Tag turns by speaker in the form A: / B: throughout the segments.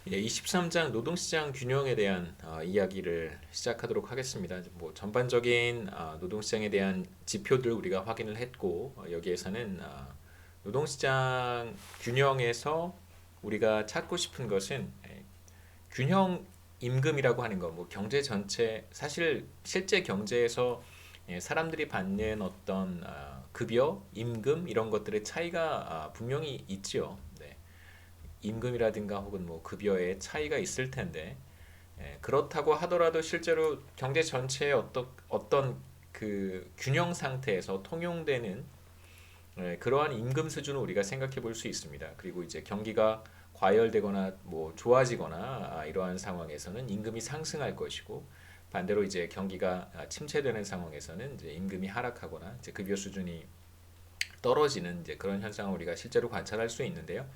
A: 예, 23장 노동시장 균형에 대한 이야기를 시작하도록 하겠습니다. 뭐 전반적인 노동시장에 대한 지표들 우리가 확인을 했고 여기에서는 노동시장 균형에서 우리가 찾고 싶은 것은 균형 임금이라고 하는 거, 뭐 경제 전체 사실 실제 경제에서 사람들이 받는 어떤 급여, 임금 이런 것들의 차이가 분명히 있지요. 네. 임금이라든가 혹은 뭐 급여의 차이가 있을 텐데 그렇다고 하더라도 실제로 경제 전체의 어떤 그 균형 상태에서 통용되는 그러한 임금 수준을 우리가 생각해 볼 수 있습니다. 그리고 이제 경기가 과열되거나 뭐 좋아지거나 이러한 상황에서는 임금이 상승할 것이고 반대로 이제 경기가 침체되는 상황에서는 이제 임금이 하락하거나 이제 급여 수준이 떨어지는 이제 그런 현상을 우리가 실제로 관찰할 수 있는데요.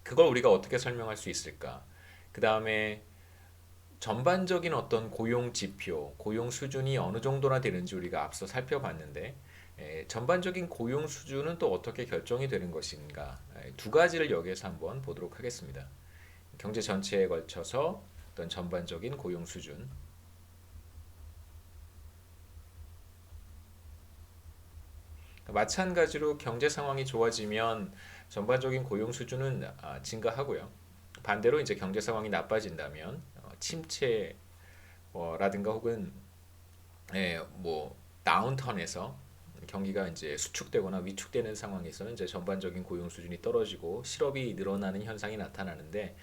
A: 그걸 우리가 어떻게 설명할 수 있을까? 그 다음에 전반적인 어떤 고용 지표, 고용 수준이 어느 정도나 되는지 우리가 앞서 살펴봤는데 전반적인 고용 수준은 또 어떻게 결정이 되는 것인가? 두 가지를 여기에서 한번 보도록 하겠습니다. 경제 전체에 걸쳐서 어떤 전반적인 고용 수준. 마찬가지로 경제 상황이 좋아지면 전반적인 고용 수준은 증가하고요. 반대로 이제 경제 상황이 나빠진다면 침체라든가 혹은 뭐 다운턴에서 경기가 이제 수축되거나 위축되는 상황에서는 이제 전반적인 고용 수준이 떨어지고 실업이 늘어나는 현상이 나타나는데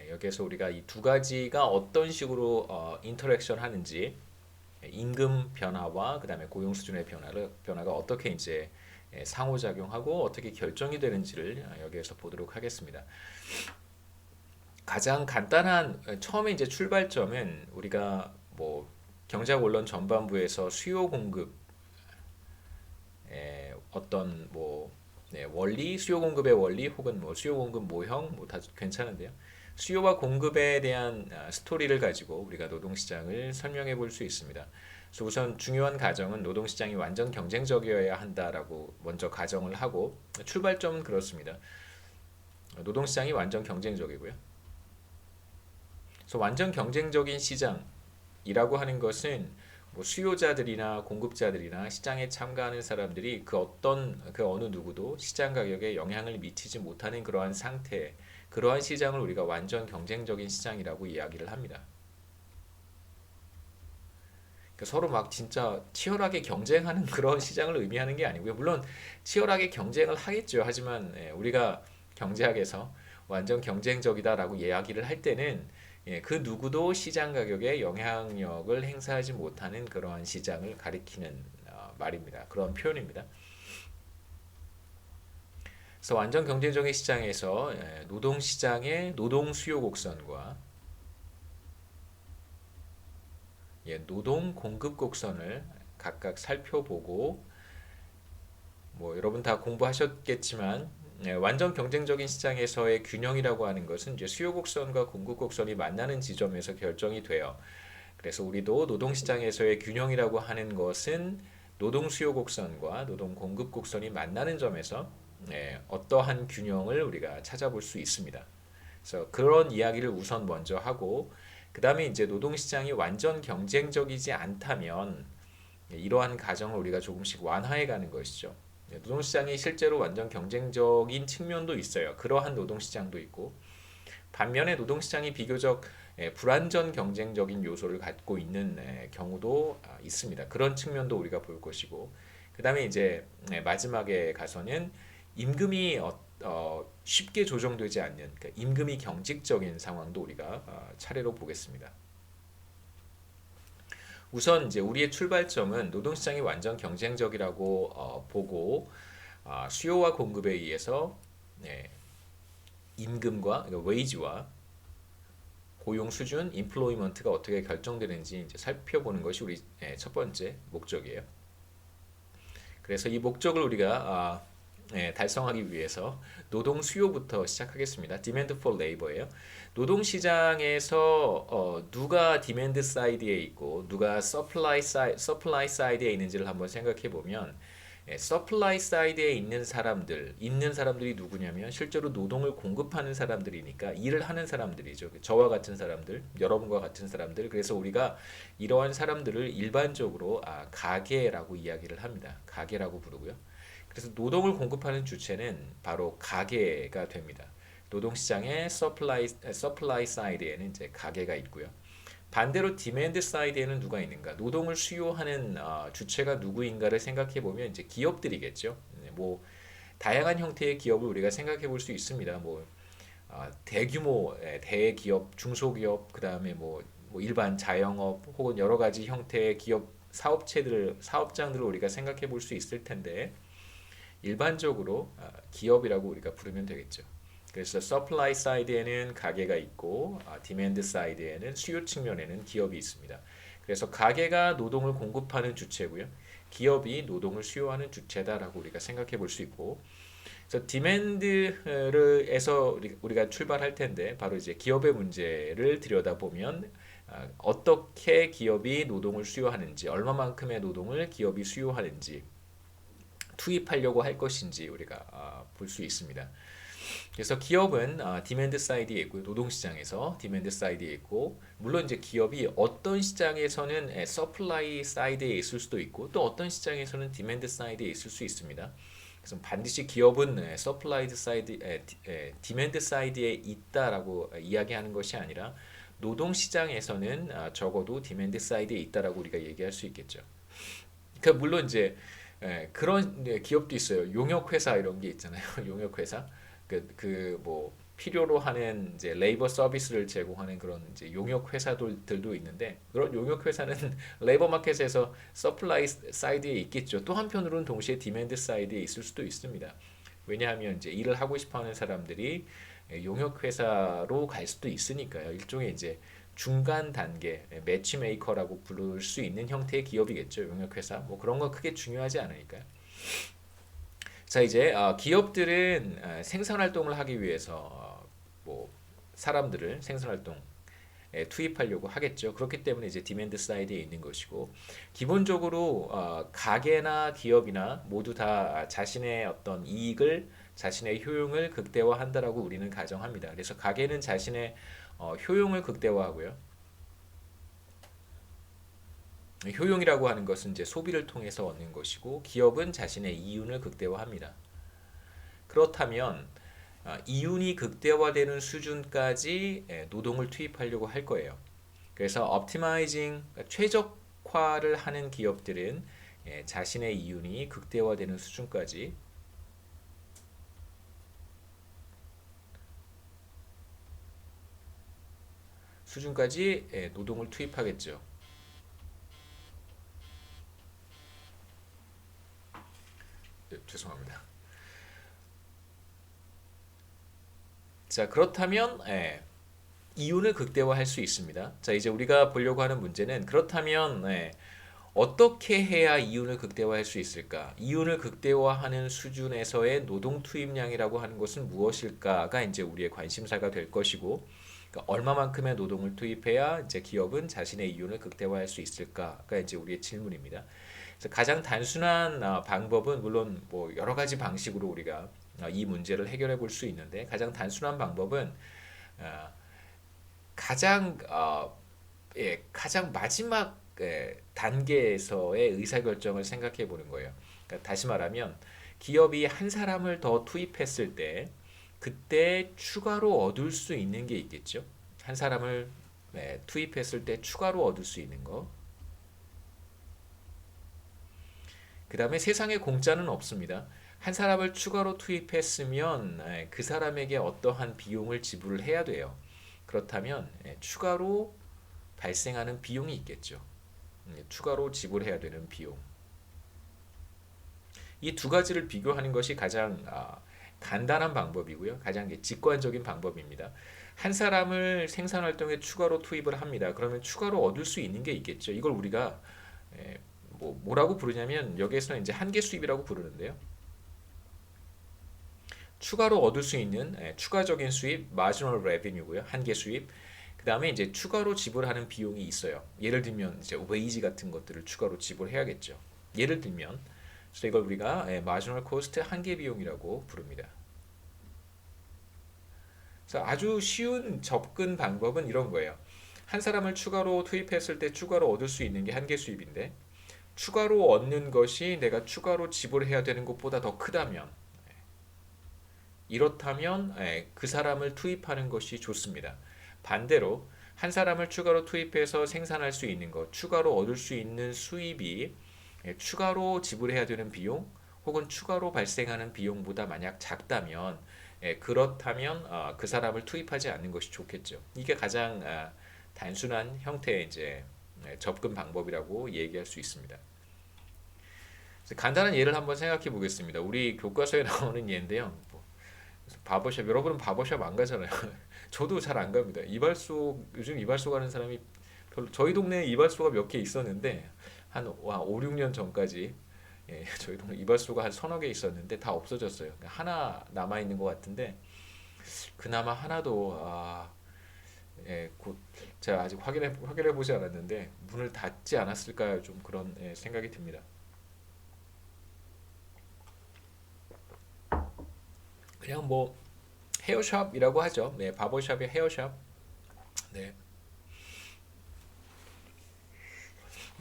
A: 여기에서 우리가 이 두 가지가 어떤 식으로 인터랙션 하는지 임금 변화와 그다음에 고용 수준의 변화가 어떻게 이제 상호작용하고 어떻게 결정이 되는지를 여기에서 보도록 하겠습니다. 가장 간단한 처음에 이제 출발점은 우리가 뭐 경제학 원론 전반부에서 수요 공급의 어떤 뭐 원리, 수요 공급의 원리 혹은 뭐 수요 공급 모형 뭐 다 괜찮은데요. 수요와 공급에 대한 스토리를 가지고 우리가 노동시장을 설명해 볼 수 있습니다. 그래서 우선 중요한 가정은 노동시장이 완전 경쟁적이어야 한다라고 먼저 가정을 하고 출발점은 그렇습니다. 노동시장이 완전 경쟁적이고요. 그래서 완전 경쟁적인 시장이라고 하는 것은 뭐 수요자들이나 공급자들이나 시장에 참가하는 사람들이 그 어느 누구도 시장 가격에 영향을 미치지 못하는 그러한 상태, 그러한 시장을 우리가 완전 경쟁적인 시장이라고 이야기를 합니다. 그러니까 서로 막 진짜 치열하게 경쟁하는 그런 시장을 의미하는 게 아니고요. 물론 치열하게 경쟁을 하겠죠. 하지만 우리가 경제학에서 완전 경쟁적이다라고 이야기를 할 때는 그 누구도 시장 가격에 영향력을 행사하지 못하는 그러한 시장을 가리키는 말입니다. 그런 표현입니다. 그래서 완전 경쟁적인 시장에서 노동 시장의 노동 수요 곡선과 노동 공급 곡선을 각각 살펴보고 뭐 여러분 다 공부하셨겠지만 완전 경쟁적인 시장에서의 균형이라고 하는 것은 이제 수요 곡선과 공급 곡선이 만나는 지점에서 결정이 돼요. 그래서 우리도 노동 시장에서의 균형이라고 하는 것은 노동 수요 곡선과 노동 공급 곡선이 만나는 점에서 어떠한 균형을 우리가 찾아볼 수 있습니다. 그래서 그런 이야기를 우선 먼저 하고 그 다음에 이제 노동 시장이 완전 경쟁적이지 않다면 이러한 가정을 우리가 조금씩 완화해 가는 것이죠. 노동시장이 실제로 완전 경쟁적인 측면도 있어요. 그러한 노동시장도 있고 반면에 노동시장이 비교적 불완전 경쟁적인 요소를 갖고 있는 경우도 있습니다. 그런 측면도 우리가 볼 것이고 그 다음에 이제 마지막에 가서는 임금이 쉽게 조정되지 않는 그러니까 임금이 경직적인 상황도 우리가 차례로 보겠습니다. 우선 이제 우리의 출발점은 노동시장이 완전 경쟁적이라고 보고 수요와 공급에 의해서 임금과 그러니까 웨이지와 고용 수준, 인플로이먼트가 어떻게 결정되는지 이제 살펴보는 것이 우리 첫 번째 목적이에요. 그래서 이 목적을 우리가 달성하기 위해서 노동 수요부터 시작하겠습니다. Demand for Labor예요. 노동 시장에서 누가 디맨드 사이드에 있고 누가 서플라이 사이드에 있는지를 한번 생각해 보면 서플라이 사이드에 있는 사람들이 누구냐면 실제로 노동을 공급하는 사람들이니까 일을 하는 사람들이죠. 저와 같은 사람들, 여러분과 같은 사람들. 그래서 우리가 이러한 사람들을 일반적으로 가게라고 이야기를 합니다. 가게라고 부르고요. 그래서 노동을 공급하는 주체는 바로 가게가 됩니다. 노동시장의 서플라이 사이드에는 이제 가게가 있고요. 반대로 디맨드 사이드에는 누가 있는가? 노동을 수요하는 주체가 누구인가를 생각해 보면 이제 기업들이겠죠. 뭐 다양한 형태의 기업을 우리가 생각해 볼 수 있습니다. 뭐 대규모 대기업, 중소기업, 그다음에 뭐 일반 자영업 혹은 여러 가지 형태의 기업 사업장들을 우리가 생각해 볼 수 있을 텐데 일반적으로 기업이라고 우리가 부르면 되겠죠. 그래서 서플라이 사이드에는 가게가 있고 디맨드 사이드에는 수요 측면에는 기업이 있습니다. 그래서 가게가 노동을 공급하는 주체고요. 기업이 노동을 수요하는 주체다라고 우리가 생각해 볼 수 있고, 그래서 디맨드에서 우리가 출발할 텐데 바로 이제 기업의 문제를 들여다보면 어떻게 기업이 노동을 수요하는지, 얼마만큼의 노동을 기업이 수요하는지, 투입하려고 할 것인지 우리가 볼 수 있습니다. 그래서 기업은 디맨드 사이드에 있고요. 노동시장에서 디맨드 사이드에 있고, 물론 이제 기업이 어떤 시장에서는 서플라이 사이드에 있을 수도 있고 또 어떤 시장에서는 디맨드 사이드에 있을 수 있습니다. 그래서 반드시 기업은 서플라이드 사이드, 디맨드 사이드에 있다라고 이야기하는 것이 아니라 노동시장에서는 적어도 디맨드 사이드에 있다라고 우리가 얘기할 수 있겠죠. 그러니까 물론 이제 그런 기업도 있어요. 용역회사 이런 게 있잖아요. 용역회사. 뭐 필요로 하는 이제 레이버 서비스를 제공하는 그런 이제 용역 회사들도 있는데 그런 용역 회사는 레이버 마켓에서 서플라이 사이드에 있겠죠. 또 한편으로는 동시에 디맨드 사이드에 있을 수도 있습니다. 왜냐하면 이제 일을 하고 싶어하는 사람들이 용역 회사로 갈 수도 있으니까요. 일종의 이제 중간 단계 매치메이커라고 부를 수 있는 형태의 기업이겠죠. 용역 회사. 뭐 그런 거 크게 중요하지 않으니까요. 자, 이제 기업들은 생산 활동을 하기 위해서 뭐 사람들을 생산 활동에 투입하려고 하겠죠. 그렇기 때문에 이제 디맨드 사이드에 있는 것이고, 기본적으로 가게나 기업이나 모두 다 자신의 어떤 이익을, 자신의 효용을 극대화한다라고 우리는 가정합니다. 그래서 가게는 자신의 효용을 극대화하고요. 효용이라고 하는 것은 이제 소비를 통해서 얻는 것이고, 기업은 자신의 이윤을 극대화합니다. 그렇다면 이윤이 극대화되는 수준까지 노동을 투입하려고 할 거예요. 그래서 옵티마이징, 최적화를 하는 기업들은 자신의 이윤이 극대화되는 수준까지 노동을 투입하겠죠. 죄송합니다. 자, 그렇다면 이윤을 극대화할 수 있습니다. 자, 이제 우리가 보려고 하는 문제는 그렇다면 어떻게 해야 이윤을 극대화할 수 있을까? 이윤을 극대화하는 수준에서의 노동 투입량이라고 하는 것은 무엇일까가 이제 우리의 관심사가 될 것이고, 그러니까 얼마만큼의 노동을 투입해야 이제 기업은 자신의 이윤을 극대화할 수 있을까가 이제 우리의 질문입니다. 그래서 가장 단순한 방법은 물론 뭐 여러 가지 방식으로 우리가 이 문제를 해결해 볼 수 있는데, 가장 단순한 방법은 가장 마지막 단계에서의 의사결정을 생각해 보는 거예요. 그러니까 다시 말하면 기업이 한 사람을 더 투입했을 때 그때 추가로 얻을 수 있는 게 있겠죠. 한 사람을 투입했을 때 추가로 얻을 수 있는 거. 그 다음에 세상에 공짜는 없습니다. 한 사람을 추가로 투입했으면 그 사람에게 어떠한 비용을 지불을 해야 돼요. 그렇다면 추가로 발생하는 비용이 있겠죠. 추가로 지불해야 되는 비용. 이 두 가지를 비교하는 것이 가장 간단한 방법이고요. 가장 직관적인 방법입니다. 한 사람을 생산 활동에 추가로 투입을 합니다. 그러면 추가로 얻을 수 있는 게 있겠죠. 이걸 우리가 뭐라고 부르냐면 여기에서는 이제 한계 수입이라고 부르는데요. 추가로 얻을 수 있는 추가적인 수입, marginal revenue고요. 한계 수입. 그 다음에 이제 추가로 지불하는 비용이 있어요. 예를 들면 이제 웨이지 같은 것들을 추가로 지불해야겠죠. 예를 들면 그래서 이걸 우리가 마지널 코스트 한계 비용이라고 부릅니다. 그래서 아주 쉬운 접근 방법은 이런 거예요. 한 사람을 추가로 투입했을 때 추가로 얻을 수 있는 게 한계 수입인데 추가로 얻는 것이 내가 추가로 지불해야 되는 것보다 더 크다면 이렇다면 그 사람을 투입하는 것이 좋습니다. 반대로 한 사람을 추가로 투입해서 생산할 수 있는 것, 추가로 얻을 수 있는 수입이 추가로 지불해야 되는 비용 혹은 추가로 발생하는 비용보다 만약 작다면 그렇다면 그 사람을 투입하지 않는 것이 좋겠죠. 이게 가장 단순한 형태의 이제 접근 방법이라고 얘기할 수 있습니다. 간단한 예를 한번 생각해 보겠습니다. 우리 교과서에 나오는 예인데요. 바버샵, 여러분은 바버샵 안 가잖아요. 저도 잘 안 갑니다. 이발소, 요즘 이발소 가는 사람이 별로, 저희 동네에 이발소가 몇 개 있었는데 한 5, 6년 전까지 저희 동네 이발소가 한 서너 개 있었는데 다 없어졌어요. 하나 남아 있는 것 같은데 그나마 하나도 곧 제가 아직 확인해 보지 않았는데 문을 닫지 않았을까 좀 그런 생각이 듭니다. 그냥 뭐 헤어샵이라고 하죠. 네, 바버샵의 헤어샵. 네,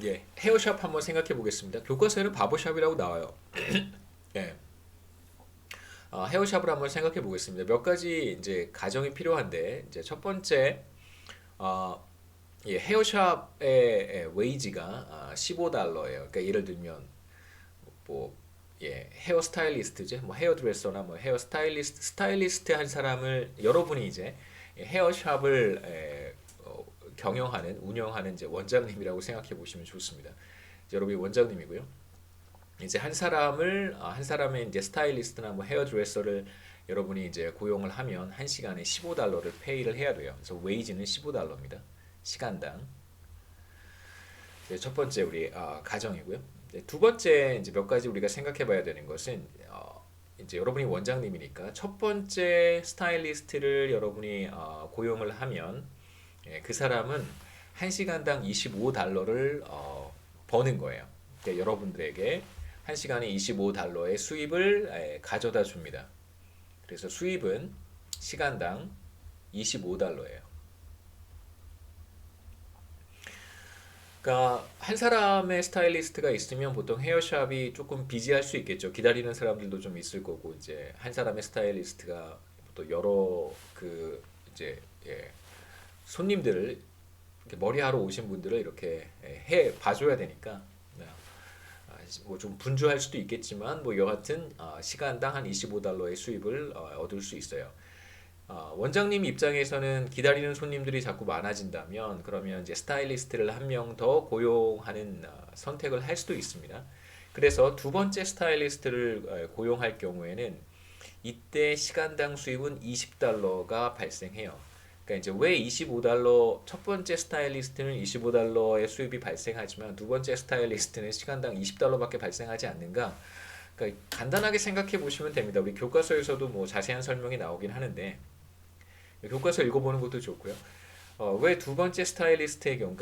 A: 예, 헤어샵 한번 생각해 보겠습니다. 교과서에는 바버샵이라고 나와요. 예, 헤어샵을 한번 생각해 보겠습니다. 몇 가지 이제 가정이 필요한데 이제 첫 번째 어, 헤어샵의 웨이지가 $15예요. 그러니까 예를 들면 뭐 헤어 스타일리스트죠. 뭐 헤어 드레서나 뭐 헤어 스타일리스트 한 사람을 여러분이 이제 헤어샵을 경영하는 운영하는 이제 원장님이라고 생각해 보시면 좋습니다. 이제 여러분이 원장님이고요. 이제 한 사람의 이제 스타일리스트나 뭐 헤어 드레서를 여러분이 이제 고용을 하면 한 시간에 $15를 페이를 해야 돼요. 그래서 웨이지는 $15입니다. 시간당. 첫 번째 우리 가정이고요. 두 번째 이제 몇 가지 우리가 생각해 봐야 되는 것은 이제 여러분이 원장님이니까 첫 번째 스타일리스트를 여러분이 고용을 하면 그 사람은 한 시간당 $25를 버는 거예요. 그러니까 여러분들에게 한 시간에 $25의 수입을 가져다 줍니다. 그래서 수입은 시간당 $25예요. 그러니까 한 사람의 스타일리스트가 있으면 보통 헤어샵이 조금 비지할 수 있겠죠. 기다리는 사람들도 좀 있을 거고 이제 한 사람의 스타일리스트가 또 여러 그 이제 손님들을 이렇게 머리하러 오신 분들을 이렇게 해 봐줘야 되니까 뭐 좀 분주할 수도 있겠지만 뭐 여하튼 시간당 한 $25의 수입을 얻을 수 있어요. 원장님 입장에서는 기다리는 손님들이 자꾸 많아진다면 그러면 이제 스타일리스트를 한 명 더 고용하는 선택을 할 수도 있습니다. 그래서 두 번째 스타일리스트를 고용할 경우에는 이때 시간당 수입은 $20가 발생해요. 그러니까 이제 왜 첫 번째 스타일리스트는 $25의 수입이 발생하지만 두 번째 스타일리스트는 시간당 $20밖에 발생하지 않는가? 그러니까 간단하게 생각해 보시면 됩니다. 우리 교과서에서도 뭐 자세한 설명이 나오긴 하는데 교과서 읽어보는 것도 좋고요. 왜 두 번째 스타일리스트의 경우,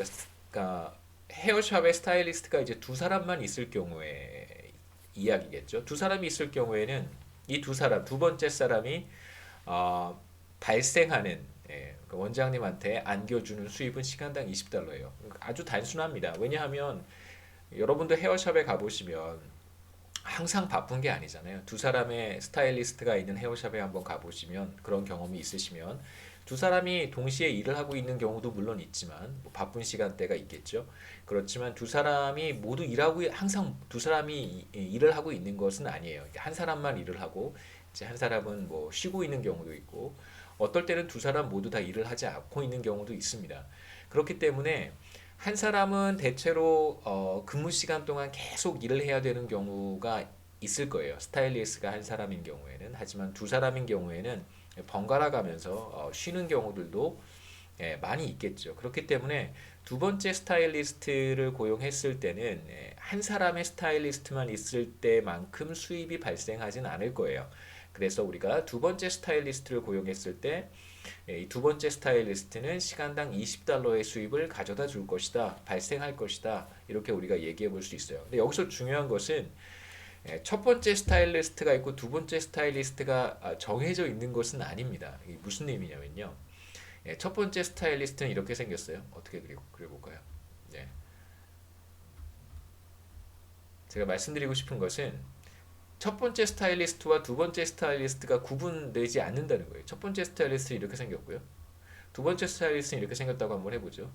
A: 그러니까 헤어샵의 스타일리스트가 이제 두 사람만 있을 경우에 이야기겠죠. 두 사람이 있을 경우에는 이 두 번째 사람이 발생하는 그 원장님한테 안겨주는 수입은 시간당 $20예요. 아주 단순합니다. 왜냐하면 여러분도 헤어샵에 가보시면 항상 바쁜 게 아니잖아요. 두 사람의 스타일리스트가 있는 헤어샵에 한번 가보시면 그런 경험이 있으시면 두 사람이 동시에 일을 하고 있는 경우도 물론 있지만 뭐 바쁜 시간대가 있겠죠. 그렇지만 두 사람이 모두 항상 두 사람이 일을 하고 있는 것은 아니에요. 한 사람만 일을 하고 이제 한 사람은 뭐 쉬고 있는 경우도 있고 어떨 때는 두 사람 모두 다 일을 하지 않고 있는 경우도 있습니다. 그렇기 때문에 한 사람은 대체로 근무 시간 동안 계속 일을 해야 되는 경우가 있을 거예요. 스타일리스트가 한 사람인 경우에는. 하지만 두 사람인 경우에는 번갈아 가면서 쉬는 경우들도 많이 있겠죠. 그렇기 때문에 두 번째 스타일리스트를 고용했을 때는 한 사람의 스타일리스트만 있을 때만큼 수입이 발생하진 않을 거예요. 그래서 우리가 두 번째 스타일리스트를 고용했을 때 이 두 번째 스타일리스트는 시간당 $20의 수입을 가져다 줄 것이다, 발생할 것이다, 이렇게 우리가 얘기해 볼 수 있어요. 근데 여기서 중요한 것은 첫 번째 스타일리스트가 있고 두 번째 스타일리스트가 정해져 있는 것은 아닙니다. 이게 무슨 의미냐면요. 첫 번째 스타일리스트는 이렇게 생겼어요. 어떻게 그려볼까요? 네. 제가 말씀드리고 싶은 것은 첫 번째 스타일리스트와 두 번째 스타일리스트가 구분되지 않는다는 거예요. 첫 번째 스타일리스트는 이렇게 생겼고요. 두 번째 스타일리스트는 이렇게 생겼다고 한번 해보죠.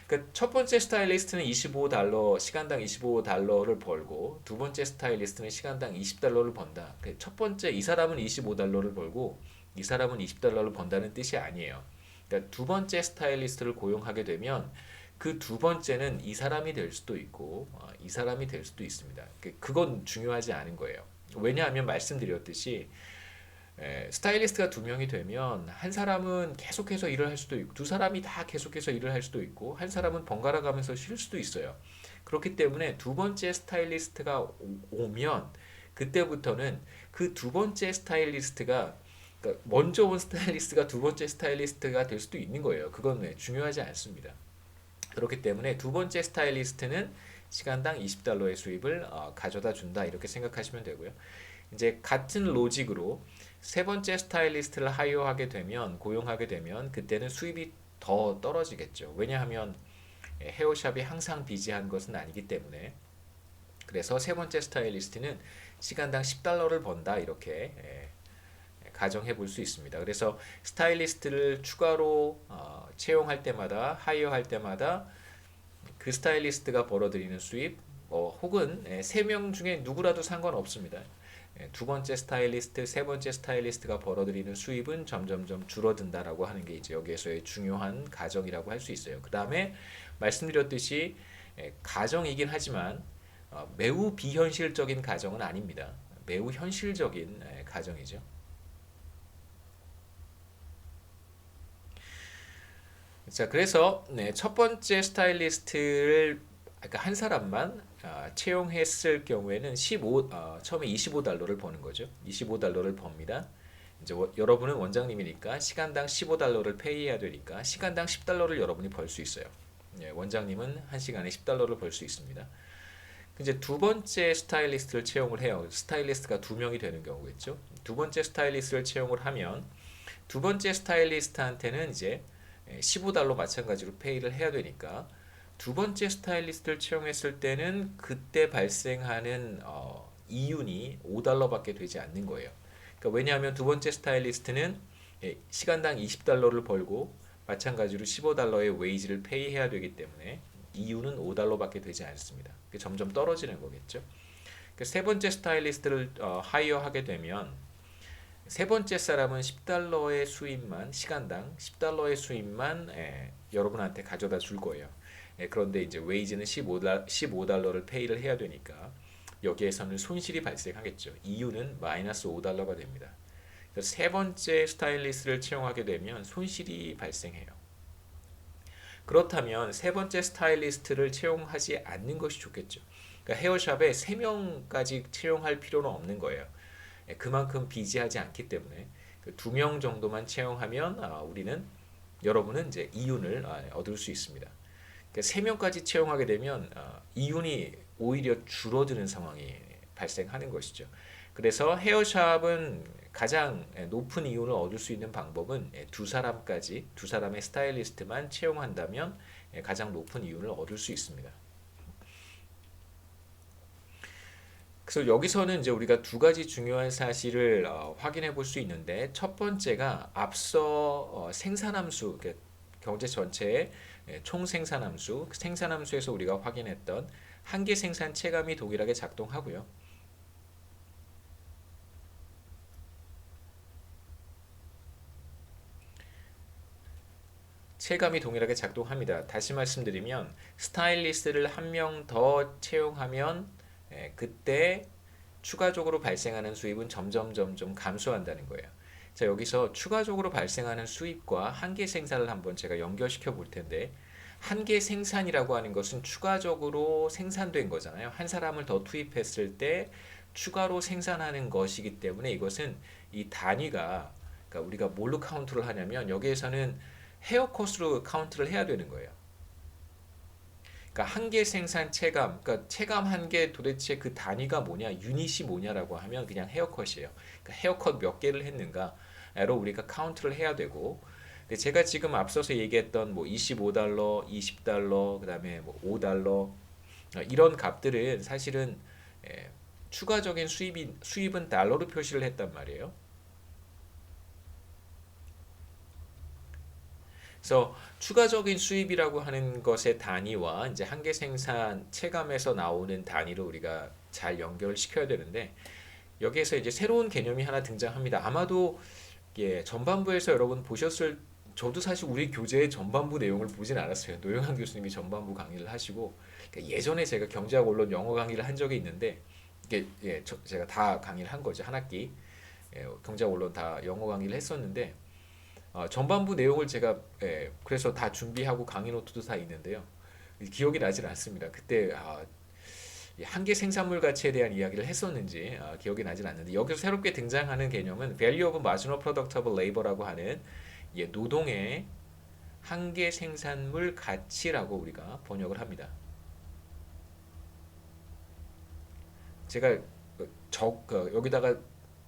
A: 그러니까 첫 번째 스타일리스트는 25달러, 시간당 25달러를 벌고 두 번째 스타일리스트는 시간당 20달러를 번다. 첫 번째 이 사람은 25달러를 벌고 이 사람은 20달러를 번다는 뜻이 아니에요. 그러니까 두 번째 스타일리스트를 고용하게 되면 그 두 번째는 이 사람이 될 수도 있고 이 사람이 될 수도 있습니다. 그건 중요하지 않은 거예요. 왜냐하면 말씀드렸듯이 스타일리스트가 두 명이 되면 한 사람은 계속해서 일을 할 수도 있고 두 사람이 다 계속해서 일을 할 수도 있고 한 사람은 번갈아 가면서 쉴 수도 있어요. 그렇기 때문에 두 번째 스타일리스트가 오면 그때부터는 그 두 번째 스타일리스트가 그러니까 먼저 온 스타일리스트가 두 번째 스타일리스트가 될 수도 있는 거예요. 그건 중요하지 않습니다. 그렇기 때문에 두 번째 스타일리스트는 시간당 20달러의 수입을 가져다 준다 이렇게 생각하시면 되고요. 이제 같은 로직으로 세 번째 스타일리스트를 하이어하게 되면 고용하게 되면 그때는 수입이 더 떨어지겠죠. 왜냐하면 헤어샵이 항상 비지한 것은 아니기 때문에 그래서 세 번째 스타일리스트는 시간당 10달러를 번다 이렇게 가정해 볼 수 있습니다. 그래서 스타일리스트를 추가로 채용할 때마다 하이어할 때마다 그 스타일리스트가 벌어들이는 수입 혹은 세 명 중에 누구라도 상관없습니다. 두 번째 스타일리스트, 세 번째 스타일리스트가 벌어들이는 수입은 점점점 줄어든다라고 하는 게 이제 여기에서의 중요한 가정이라고 할 수 있어요. 그 다음에 말씀드렸듯이 가정이긴 하지만 매우 비현실적인 가정은 아닙니다. 매우 현실적인 가정이죠. 자, 그래서 첫 번째 스타일리스트를 그러니까 한 사람만 채용했을 경우에는 처음에 25달러를 버는 거죠. 25달러를 법니다. 이제 여러분은 원장님이니까 시간당 15달러를 페이해야 되니까 시간당 10달러를 여러분이 벌 수 있어요. 원장님은 한 시간에 10달러를 벌 수 있습니다. 이제 두 번째 스타일리스트를 채용을 해요. 스타일리스트가 두 명이 되는 경우겠죠. 두 번째 스타일리스트를 채용을 하면 두 번째 스타일리스트한테는 이제 15달러 마찬가지로 페이를 해야 되니까 두 번째 스타일리스트를 채용했을 때는 그때 발생하는 이윤이 5달러밖에 되지 않는 거예요. 그러니까 왜냐하면 두 번째 스타일리스트는 시간당 20달러를 벌고 마찬가지로 15달러의 웨이지를 페이해야 되기 때문에 이윤은 5달러밖에 되지 않습니다. 점점 떨어지는 거겠죠. 그러니까 세 번째 스타일리스트를 하이어하게 되면 세 번째 사람은 10달러의 수입만 시간당 10달러의 수입만 여러분한테 가져다 줄 거예요. 그런데 이제 웨이지는 15달러를 페이를 해야 되니까 여기에서는 손실이 발생하겠죠. 이유는 마이너스 5달러가 됩니다. 세 번째 스타일리스트를 채용하게 되면 손실이 발생해요. 그렇다면 세 번째 스타일리스트를 채용하지 않는 것이 좋겠죠. 그러니까 헤어샵에 3명까지 채용할 필요는 없는 거예요. 그만큼 비지하지 않기 때문에 2명 정도만 채용하면 여러분은 이제 이윤을 얻을 수 있습니다. 그러니까 3명까지 채용하게 되면 이윤이 오히려 줄어드는 상황이 발생하는 것이죠. 그래서 헤어샵은 가장 높은 이윤을 얻을 수 있는 방법은 두 사람의 스타일리스트만 채용한다면 가장 높은 이윤을 얻을 수 있습니다. 그래서 여기서는 이제 우리가 두 가지 중요한 사실을 확인해 볼 수 있는데 첫 번째가 앞서 생산함수, 그러니까 경제 전체의 총 생산함수에서 우리가 확인했던 한계 생산 체감이 동일하게 작동하고요. 체감이 동일하게 작동합니다. 다시 말씀드리면 스타일리스트를 한 명 더 채용하면 그때 추가적으로 발생하는 수입은 점점 감소한다는 거예요. 자, 여기서 추가적으로 발생하는 수입과 한계 생산을 한번 제가 연결시켜 볼 텐데 한계 생산이라고 하는 것은 추가적으로 생산된 거잖아요. 한 사람을 더 투입했을 때 추가로 생산하는 것이기 때문에 이것은 이 단위가 그러니까 우리가 뭘로 카운트를 하냐면 여기에서는 헤어 컷으로 카운트를 해야 되는 거예요. 그러니까 한계 생산 체감, 그러니까 체감 한계 도대체 그 단위가 뭐냐, 유닛이 뭐냐라고 하면 그냥 헤어컷이에요. 그러니까 헤어컷 몇 개를 했는가로 우리가 카운트를 해야 되고, 근데 제가 지금 앞서서 얘기했던 뭐 25달러, 20달러, 그다음에 뭐 5달러 이런 값들은 사실은 예, 추가적인 수입은 달러로 표시를 했단 말이에요. 그래서 추가적인 수입이라고 하는 것의 단위와 이제 한계 생산 체감에서 나오는 단위를 우리가 잘 연결을 시켜야 되는데, 여기에서 이제 새로운 개념이 하나 등장합니다. 아마도 예, 전반부에서 여러분 보셨을, 저도 사실 우리 교재의 전반부 내용을 보진 않았어요. 노영환 교수님이 전반부 강의를 하시고, 그러니까 예전에 제가 경제학 원론 영어 강의를 한 적이 있는데, 이게 예, 제가 다 강의를 한 거죠. 한 학기 예, 경제학 원론 다 영어 강의를 했었는데, 전반부 내용을 제가 예, 그래서 다 준비하고 강의 노트도 다 있는데요. 기억이 나질 않습니다. 그때 한계 생산물 가치에 대한 이야기를 했었는지 기억이 나질 않는데, 여기서 새롭게 등장하는 개념은 Value of Marginal Product of Labor라고 하는 예, 노동의 한계 생산물 가치라고 우리가 번역을 합니다. 제가 여기다가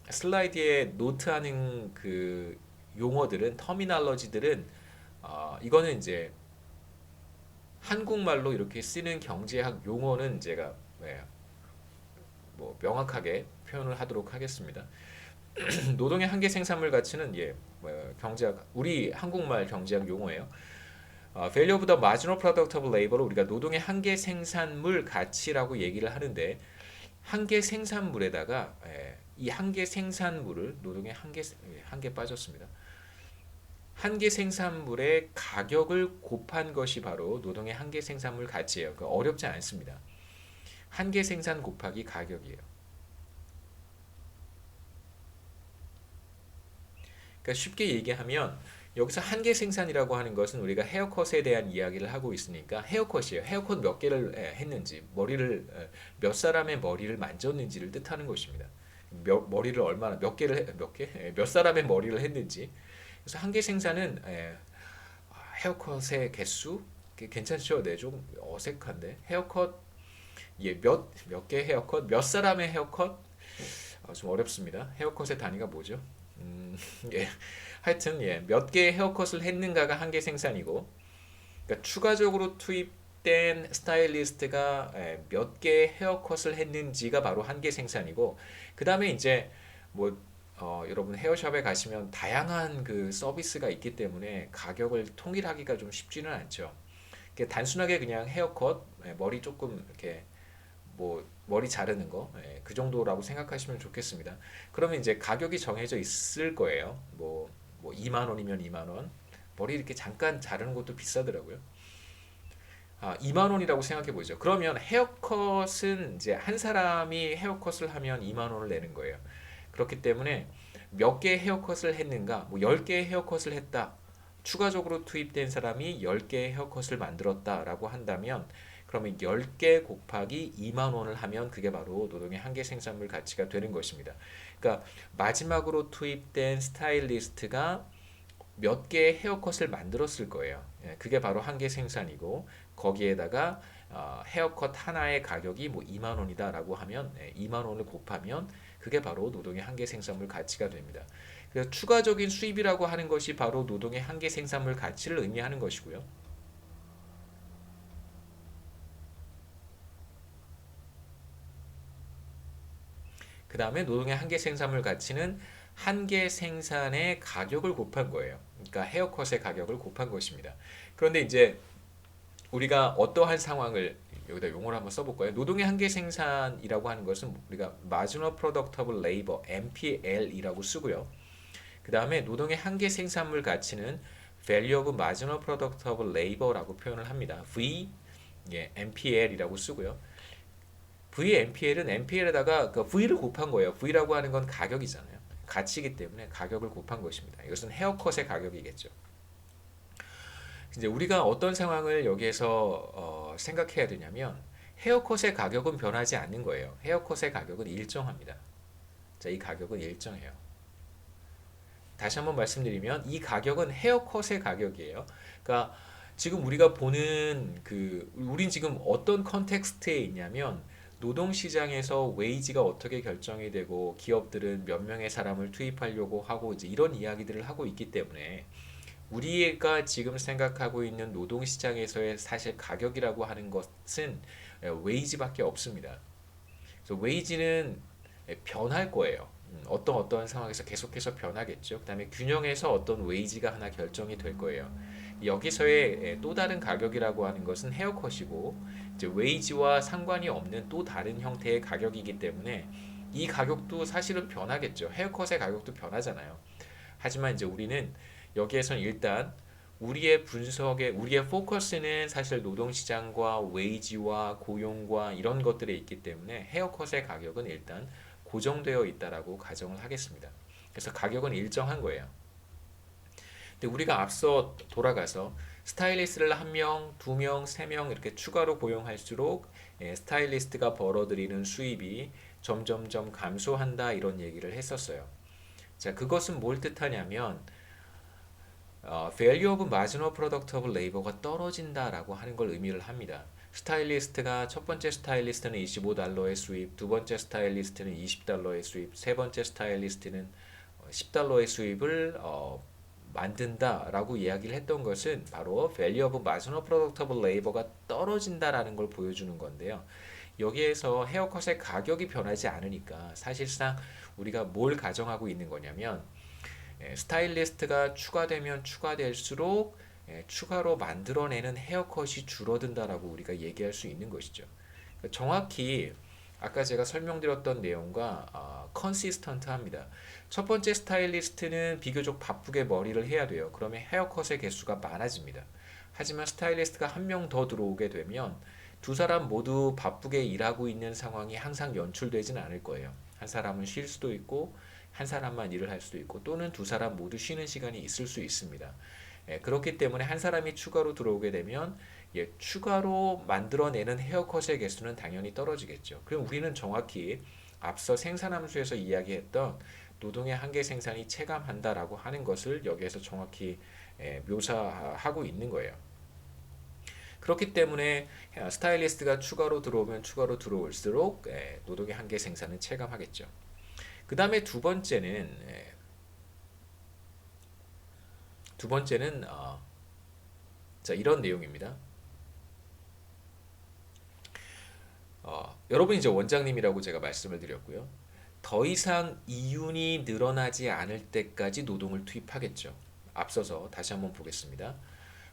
A: 슬라이드에 노트하는 그 용어들은, 터미널러지들은 이거는 이제 한국말로 이렇게 쓰는 경제학 용어는 제가 예, 뭐 명확하게 표현을 하도록 하겠습니다. 노동의 한계 생산물 가치는 예, 경제학, 우리 한국말 경제학 용어예요. Value of the marginal product of labor를 우리가 노동의 한계 생산물 가치라고 얘기를 하는데, 한계 생산물에다가 이 한계 생산물을 노동의 한계 빠졌습니다. 한계 생산물의 가격을 곱한 것이 바로 노동의 한계 생산물 가치예요. 그러니까 어렵지 않습니다. 한계 생산 곱하기 가격이에요. 그러니까 쉽게 얘기하면 여기서 한계 생산이라고 하는 것은 우리가 헤어컷에 대한 이야기를 하고 있으니까 헤어컷이에요. 헤어컷 몇 개를 했는지, 몇 사람의 머리를 만졌는지를 뜻하는 것입니다. 머리를 얼마나 몇 개를 몇 사람의 머리를 했는지. 그래서 한계 생산은 헤어컷의 개수 괜찮죠? 네, 좀 어색한데 헤어컷 예, 몇 개 헤어컷, 몇 사람의 헤어컷 좀 어렵습니다. 헤어컷의 단위가 뭐죠? 예, 하여튼 예, 몇 개의 헤어컷을 했는가가 한계 생산이고, 그러니까 추가적으로 투입된 스타일리스트가 몇 개의 헤어컷을 했는지가 바로 한계 생산이고, 그 다음에 이제 뭐 여러분 헤어샵에 가시면 다양한 그 서비스가 있기 때문에 가격을 통일하기가 좀 쉽지는 않죠. 단순하게 그냥 헤어컷, 머리 조금 이렇게 뭐 머리 자르는 거, 그 정도라고 생각하시면 좋겠습니다. 그러면 이제 가격이 정해져 있을 거예요. 뭐 2만 원이면 2만 원. 머리 이렇게 잠깐 자르는 것도 비싸더라고요. 2만 원이라고 생각해 보죠. 그러면 헤어컷은 이제 한 사람이 헤어컷을 하면 2만 원을 내는 거예요. 그렇기 때문에 몇 개의 헤어컷을 했는가, 뭐 10개의 헤어컷을 했다. 추가적으로 투입된 사람이 10개의 헤어컷을 만들었다라고 한다면, 그러면 10개 곱하기 2만 원을 하면 그게 바로 노동의 한계 생산물 가치가 되는 것입니다. 그러니까 마지막으로 투입된 스타일리스트가 몇 개의 헤어컷을 만들었을 거예요. 그게 바로 한계 생산이고, 거기에다가 헤어컷 하나의 가격이 뭐 2만 원이다라고 하면 2만 원을 곱하면 그게 바로 노동의 한계 생산물 가치가 됩니다. 그래서 추가적인 수입이라고 하는 것이 바로 노동의 한계 생산물 가치를 의미하는 것이고요. 그 다음에 노동의 한계 생산물 가치는 한계 생산의 가격을 곱한 거예요. 그러니까 헤어컷의 가격을 곱한 것입니다. 그런데 이제 우리가 어떠한 상황을 여기다 용어를 한번 써볼까요? 노동의 한계 생산이라고 하는 것은 우리가 Marginal Product of Labor (MPL이라고) 쓰고요. 그 다음에 노동의 한계 생산물 가치는 Value of Marginal Product of Labor라고 표현을 합니다. V, MPL이라고 쓰고요. V, MPL은 MPL에다가 그 V를 곱한 거예요. V라고 하는 건 가격이잖아요. 가치이기 때문에 가격을 곱한 것입니다. 이것은 헤어컷의 가격이겠죠. 이제 우리가 어떤 상황을 여기에서 생각해야 되냐면, 헤어컷의 가격은 변하지 않는 거예요. 헤어컷의 가격은 일정합니다. 자, 이 가격은 일정해요. 다시 한번 말씀드리면 이 가격은 헤어컷의 가격이에요. 그러니까 지금 우리가 보는 우린 지금 어떤 컨텍스트에 있냐면 노동시장에서 웨이지가 어떻게 결정이 되고 기업들은 몇 명의 사람을 투입하려고 하고 이제 이런 이야기들을 하고 있기 때문에 우리가 지금 생각하고 있는 노동시장에서의 사실 가격이라고 하는 것은 웨이지밖에 없습니다. 그래서 웨이지는 변할 거예요. 어떤 상황에서 계속해서 변하겠죠. 그다음에 균형에서 어떤 웨이지가 하나 결정이 될 거예요. 여기서의 또 다른 가격이라고 하는 것은 헤어컷이고 이제 웨이지와 상관이 없는 또 다른 형태의 가격이기 때문에 이 가격도 사실은 변하겠죠. 헤어컷의 가격도 변하잖아요. 하지만 이제 우리는 여기에선 일단 우리의 포커스는 사실 노동시장과 웨이지와 고용과 이런 것들에 있기 때문에 헤어컷의 가격은 일단 고정되어 있다라고 가정을 하겠습니다. 그래서 가격은 일정한 거예요. 근데 우리가 앞서 돌아가서 스타일리스트를 한 명, 두 명, 세 명 이렇게 추가로 고용할수록 스타일리스트가 벌어들이는 수입이 점점점 감소한다 이런 얘기를 했었어요. 자, 그것은 뭘 뜻하냐면 value of marginal product of labor가 떨어진다라고 하는 걸 의미를 합니다. 스타일리스트가 첫 번째 스타일리스트는 $25의 수입, 두 번째 스타일리스트는 $20의 수입, 세 번째 스타일리스트는 $10의 수입을 만든다라고 이야기를 했던 것은 바로 value of marginal product of labor가 떨어진다라는 걸 보여주는 건데요. 여기에서 헤어컷의 가격이 변하지 않으니까 사실상 우리가 뭘 가정하고 있는 거냐면 스타일리스트가 추가되면 추가될수록 추가로 만들어내는 헤어컷이 줄어든다라고 우리가 얘기할 수 있는 것이죠. 정확히 아까 제가 설명드렸던 내용과 컨시스턴트합니다. 첫 번째 스타일리스트는 비교적 바쁘게 머리를 해야 돼요. 그러면 헤어컷의 개수가 많아집니다. 하지만 스타일리스트가 한 명 더 들어오게 되면 두 사람 모두 바쁘게 일하고 있는 상황이 항상 연출되지는 않을 거예요. 한 사람은 쉴 수도 있고 한 사람만 일을 할 수도 있고 또는 두 사람 모두 쉬는 시간이 있을 수 있습니다. 그렇기 때문에 한 사람이 추가로 들어오게 되면 추가로 만들어내는 헤어컷의 개수는 당연히 떨어지겠죠. 그럼 우리는 정확히 앞서 생산함수에서 이야기했던 노동의 한계 생산이 체감한다라고 하는 것을 여기에서 정확히 묘사하고 있는 거예요. 그렇기 때문에 스타일리스트가 추가로 들어오면 추가로 들어올수록 노동의 한계 생산은 체감하겠죠. 그 다음에 두 번째는 자, 이런 내용입니다. 여러분 이제 원장님이라고 제가 말씀을 드렸고요. 더 이상 이윤이 늘어나지 않을 때까지 노동을 투입하겠죠. 앞서서 다시 한번 보겠습니다.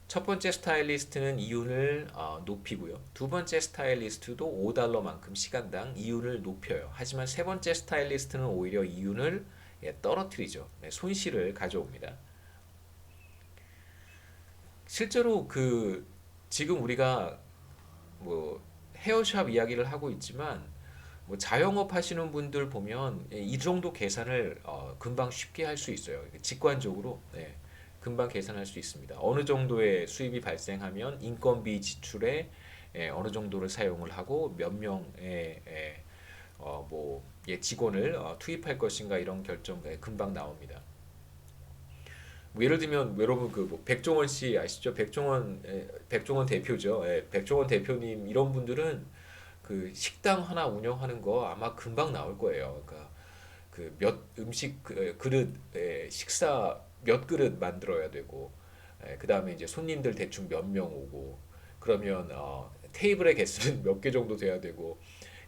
A: 첫 번째 스타일리스트는 이윤을 높이고요. 두 번째 스타일리스트도 $5만큼 시간당 이윤을 높여요. 하지만 세 번째 스타일리스트는 오히려 이윤을 떨어뜨리죠. 손실을 가져옵니다. 실제로 지금 우리가 뭐 헤어샵 이야기를 하고 있지만 뭐 자영업 하시는 분들 보면 이 정도 계산을 금방 쉽게 할 수 있어요. 직관적으로 금방 계산할 수 있습니다. 어느 정도의 수입이 발생하면 인건비 지출에 어느 정도를 사용을 하고 몇 명의 직원을 투입할 것인가 이런 결정가 금방 나옵니다. 뭐 예를 들면 여러분 백종원 씨 아시죠? 백종원 대표죠. 백종원 대표님 이런 분들은 그 식당 하나 운영하는 거 아마 금방 나올 거예요. 그러니까 몇 음식 그릇 식사 몇 그릇 만들어야 되고 그 다음에 이제 손님들 대충 몇 명 오고 그러면 테이블의 개수는 몇 개 정도 돼야 되고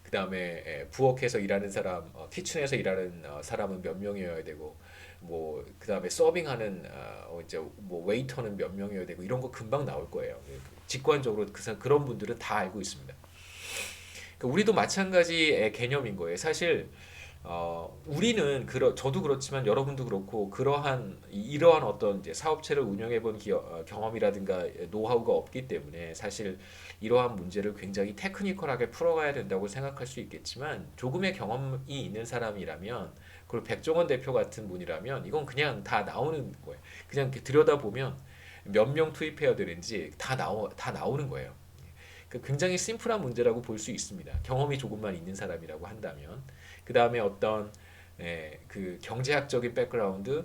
A: 그 다음에 부엌에서 일하는 사람 키친에서 일하는 사람은 몇 명이어야 되고 뭐 그 다음에 서빙하는 이제 뭐 웨이터는 몇 명이어야 되고 이런 거 금방 나올 거예요. 직관적으로 그런 분들은 다 알고 있습니다. 우리도 마찬가지의 개념인 거예요. 사실 우리는 저도 그렇지만 여러분도 그렇고 이러한 어떤 이제 사업체를 운영해 본 경험이라든가 노하우가 없기 때문에 사실 이러한 문제를 굉장히 테크니컬하게 풀어가야 된다고 생각할 수 있겠지만 조금의 경험이 있는 사람이라면 그리고 백종원 대표 같은 분이라면 이건 그냥 다 나오는 거예요. 그냥 이렇게 들여다보면 몇 명 투입해야 되는지 다 나오는 거예요. 굉장히 심플한 문제라고 볼 수 있습니다. 경험이 조금만 있는 사람이라고 한다면 그 다음에 어떤 그 경제학적인 백그라운드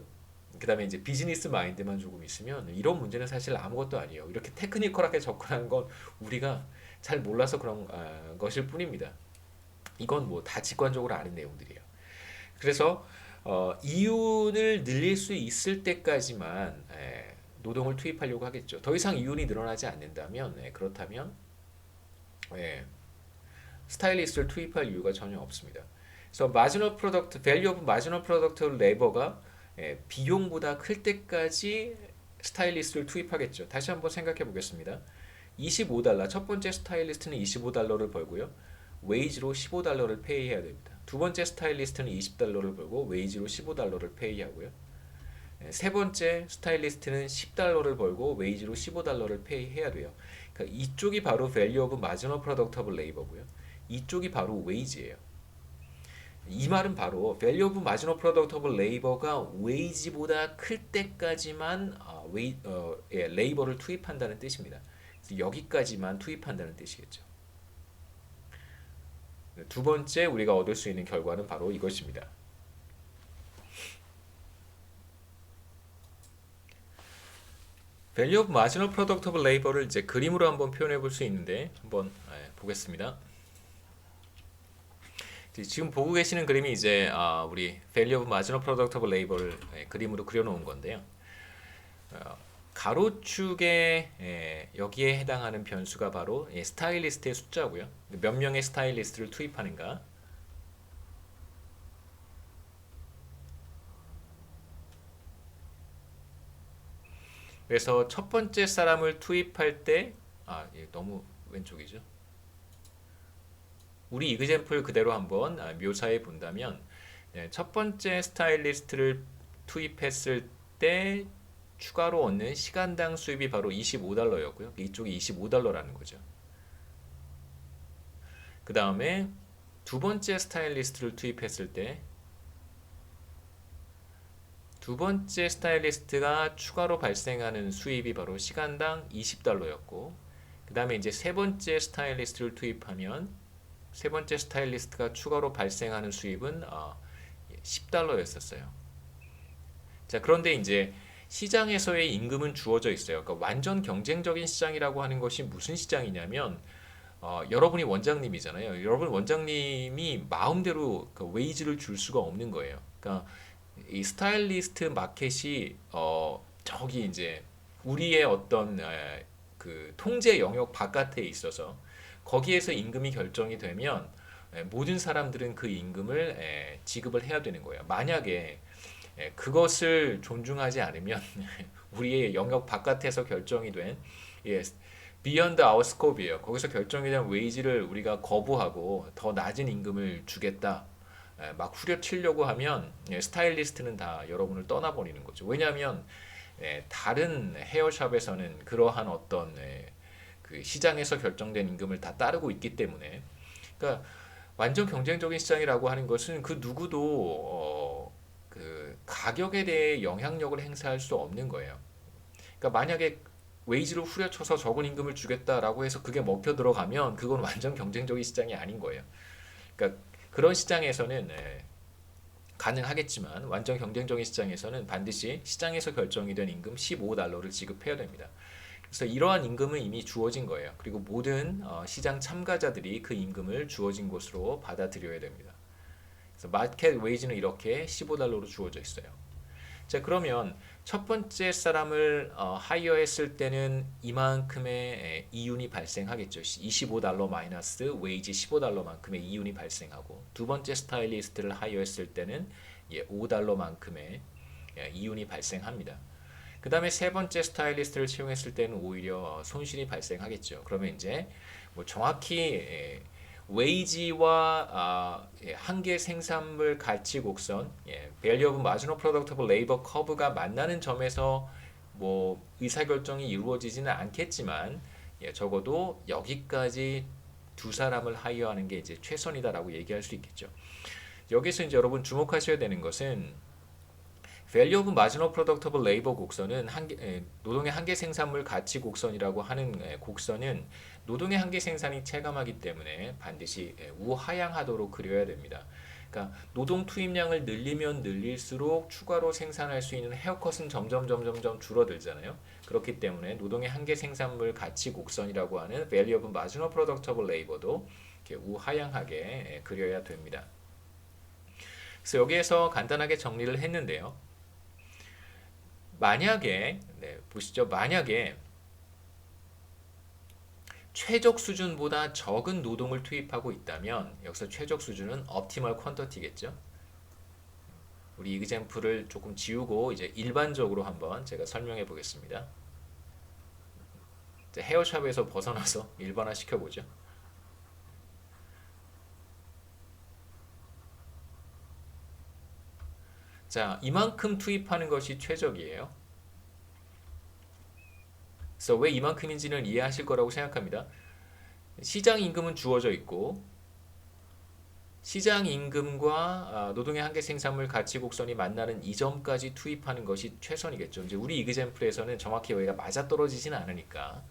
A: 그다음에 이제 비즈니스 마인드만 조금 있으면 이런 문제는 사실 아무것도 아니에요. 이렇게 테크니컬하게 접근하는 건 우리가 잘 몰라서 그런 것일 뿐입니다. 이건 뭐 다 직관적으로 아는 내용들이에요. 그래서 이윤을 늘릴 수 있을 때까지만 노동을 투입하려고 하겠죠. 더 이상 이윤이 늘어나지 않는다면 그렇다면 예, 스타일리스트를 투입할 이유가 전혀 없습니다. 그래서 마지노 프로덕트, 밸류 오브 마지노 프로덕트 레버가 비용보다 클 때까지 스타일리스트를 투입하겠죠. 다시 한번 생각해 보겠습니다. 25달러, 첫 번째 스타일리스트는 25달러를 벌고요. 웨이지로 15달러를 페이해야 됩니다. 두 번째 스타일리스트는 20달러를 벌고 웨이지로 15달러를 페이하고요. 세 번째 스타일리스트는 10달러를 벌고 웨이지로 15달러를 페이해야 돼요. 그러니까 이쪽이 바로 밸류 오브 마지노 프로덕트 오브 레이버고요. 이쪽이 바로 웨이지예요. 이 말은 바로 밸류 오브 마지노 프로덕트 오브 레이버가 웨이지보다 클 때까지만 레이버를 투입한다는 뜻입니다. 그래서 여기까지만 투입한다는 뜻이겠죠. 두 번째 우리가 얻을 수 있는 결과는 바로 이것입니다. 밸류 오브 마지널 프로덕트 오브 레이버를 이제 그림으로 한번 표현해 볼 수 있는데 한번 보겠습니다. 지금 보고 계시는 그림이 이제 우리 밸류 오브 마지널 프로덕트 오브 레이버를 그림으로 그려 놓은 건데요. 가로축에 여기에 해당하는 변수가 바로 스타일리스트의 숫자고요. 몇 명의 스타일리스트를 투입하는가. 그래서 첫 번째 사람을 투입할 때 너무 왼쪽이죠. 우리 이그젬플 그대로 한번 묘사해 본다면 첫 번째 스타일리스트를 투입했을 때 추가로 얻는 시간당 수입이 바로 25달러였고요. 이쪽이 25달러라는 거죠. 그 다음에 두 번째 스타일리스트를 투입했을 때 두 번째 스타일리스트가 추가로 발생하는 수입이 바로 시간당 20달러였고 그 다음에 이제 세 번째 스타일리스트를 투입하면 세 번째 스타일리스트가 추가로 발생하는 수입은 10달러였었어요. 자, 그런데 이제 시장에서의 임금은 주어져 있어요. 그러니까 완전 경쟁적인 시장이라고 하는 것이 무슨 시장이냐면 여러분이 원장님이잖아요. 여러분 원장님이 마음대로 그 웨이지를 줄 수가 없는 거예요. 그러니까 이 스타일리스트 마켓이 저기 이제 우리의 어떤 그 통제 영역 바깥에 있어서 거기에서 임금이 결정이 되면 모든 사람들은 그 임금을 지급을 해야 되는 거예요. 만약에 그것을 존중하지 않으면 우리의 영역 바깥에서 결정이 된 beyond our scope이에요. 거기서 결정이 된 웨이지를 우리가 거부하고 더 낮은 임금을 주겠다. 막 후려치려고 하면 스타일리스트는 다 여러분을 떠나버리는 거죠. 왜냐하면 다른 헤어샵에서는 그러한 어떤 그 시장에서 결정된 임금을 다 따르고 있기 때문에 그러니까 완전 경쟁적인 시장이라고 하는 것은 그 누구도 그 가격에 대해 영향력을 행사할 수 없는 거예요. 그러니까 만약에 웨이지를 후려쳐서 적은 임금을 주겠다라고 해서 그게 먹혀 들어가면 그건 완전 경쟁적인 시장이 아닌 거예요. 그러니까 그런 시장에서는 가능하겠지만 완전 경쟁적인 시장에서는 반드시 시장에서 결정이 된 임금 15달러를 지급해야 됩니다. 그래서 이러한 임금은 이미 주어진 거예요. 그리고 모든 시장 참가자들이 그 임금을 주어진 것으로 받아들여야 됩니다. 그래서 마켓 웨이지는 이렇게 15달러로 주어져 있어요. 자, 그러면 첫 번째 사람을 하이어했을 때는 이만큼의 이윤이 발생하겠죠. 25달러 마이너스 웨이지 15달러만큼의 이윤이 발생하고 두 번째 스타일리스트를 하이어했을 때는 5달러만큼의 이윤이 발생합니다. 그 다음에 세 번째 스타일리스트를 채용했을 때는 오히려 손실이 발생하겠죠. 그러면 이제 뭐 정확히 웨이지와 한계 생산물 가치 곡선, value of marginal product of labor 커브가 만나는 점에서 뭐 의사결정이 이루어지지는 않겠지만 적어도 여기까지 두 사람을 하이어하는 게 이제 최선이다라고 얘기할 수 있겠죠. 여기서 이제 여러분 주목하셔야 되는 것은 value of marginal product of labor 곡선은 노동의 한계 생산물 가치 곡선이라고 하는 곡선은 노동의 한계 생산이 체감하기 때문에 반드시 우하향하도록 그려야 됩니다. 그러니까 노동 투입량을 늘리면 늘릴수록 추가로 생산할 수 있는 헤어컷은 점점 줄어들잖아요. 그렇기 때문에 노동의 한계 생산물 가치 곡선이라고 하는 Value of Marginal Productable Labor도 이렇게 우하향하게 그려야 됩니다. 그래서 여기에서 간단하게 정리를 했는데요. 만약에 보시죠. 만약에 최적 수준보다 적은 노동을 투입하고 있다면 여기서 최적 수준은 optimal quantity겠죠. 우리 이그젬플을 조금 지우고 이제 일반적으로 한번 제가 설명해 보겠습니다. 헤어샵에서 벗어나서 일반화 시켜보죠. 자, 이만큼 투입하는 것이 최적이에요. 그래서 왜 이만큼인지는 이해하실 거라고 생각합니다. 시장 임금은 주어져 있고 시장 임금과 노동의 한계 생산물 가치 곡선이 만나는 이 점까지 투입하는 것이 최선이겠죠. 이제 우리 이그젬플에서는 정확히 여기가 맞아떨어지지는 않으니까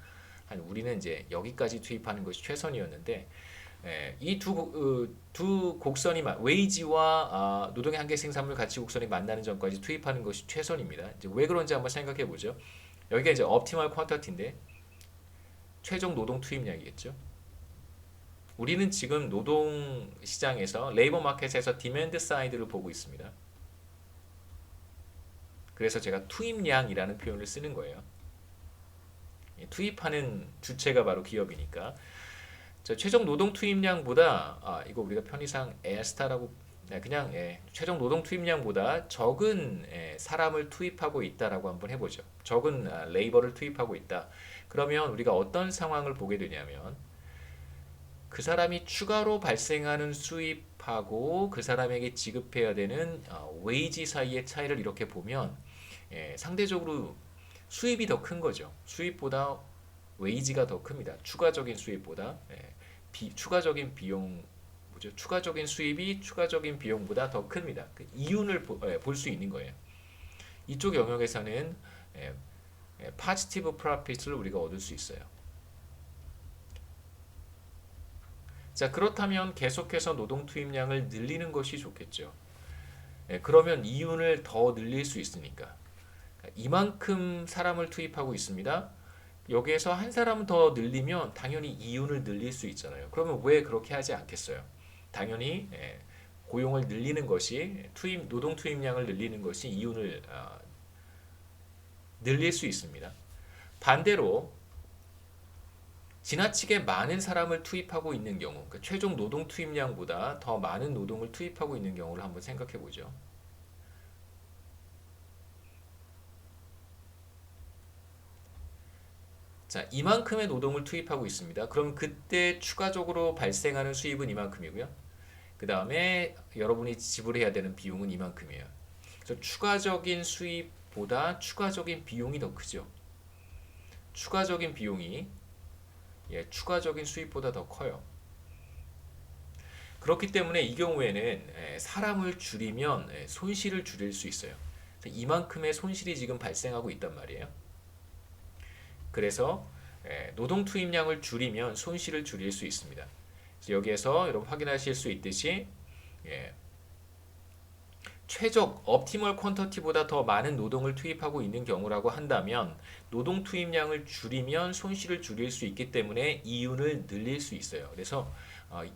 A: 우리는 이제 여기까지 투입하는 것이 최선이었는데 이 두 곡선이 웨이지와 노동의 한계 생산물 가치 곡선이 만나는 점까지 투입하는 것이 최선입니다. 이제 왜 그런지 한번 생각해 보죠. 여기가 이제 optimal quantity인데 최종 노동 투입량이겠죠. 우리는 지금 노동 시장에서 레이버 마켓에서 디맨드 사이드를 보고 있습니다. 그래서 제가 투입량이라는 표현을 쓰는 거예요. 투입하는 주체가 바로 기업이니까. 최종 노동 투입량보다 이거 우리가 편의상 에스타라고 그냥 최종 노동 투입량보다 적은 사람을 투입하고 있다라고 한번 해보죠. 적은 레이버를 투입하고 있다. 그러면 우리가 어떤 상황을 보게 되냐면 그 사람이 추가로 발생하는 수입하고 그 사람에게 지급해야 되는 웨이지 사이의 차이를 이렇게 보면 상대적으로 수입이 더 큰 거죠. 수입보다 웨이지가 더 큽니다. 추가적인 수입보다 추가적인 비용 추가적인 수입이 추가적인 비용보다 더 큽니다. 그 이윤을 볼 수 있는 거예요. 이쪽 영역에서는 positive profit을 우리가 얻을 수 있어요. 자, 그렇다면 계속해서 노동 투입량을 늘리는 것이 좋겠죠. 그러면 이윤을 더 늘릴 수 있으니까. 이만큼 사람을 투입하고 있습니다. 여기에서 한 사람 더 늘리면 당연히 이윤을 늘릴 수 있잖아요. 그러면 왜 그렇게 하지 않겠어요? 당연히 고용을 늘리는 것이 노동 투입량을 늘리는 것이 이윤을 늘릴 수 있습니다. 반대로 지나치게 많은 사람을 투입하고 있는 경우, 그러니까 최종 노동 투입량보다 더 많은 노동을 투입하고 있는 경우를 한번 생각해 보죠. 자, 이만큼의 노동을 투입하고 있습니다. 그럼 그때 추가적으로 발생하는 수입은 이만큼이고요. 그 다음에 여러분이 지불해야 되는 비용은 이만큼이에요. 그래서 추가적인 수입보다 추가적인 비용이 더 크죠. 추가적인 비용이 추가적인 수입보다 더 커요. 그렇기 때문에 이 경우에는 사람을 줄이면 손실을 줄일 수 있어요. 이만큼의 손실이 지금 발생하고 있단 말이에요. 그래서 노동 투입량을 줄이면 손실을 줄일 수 있습니다. 여기에서 여러분 확인하실 수 있듯이 최적 optimal quantity보다 더 많은 노동을 투입하고 있는 경우라고 한다면 노동 투입량을 줄이면 손실을 줄일 수 있기 때문에 이윤을 늘릴 수 있어요. 그래서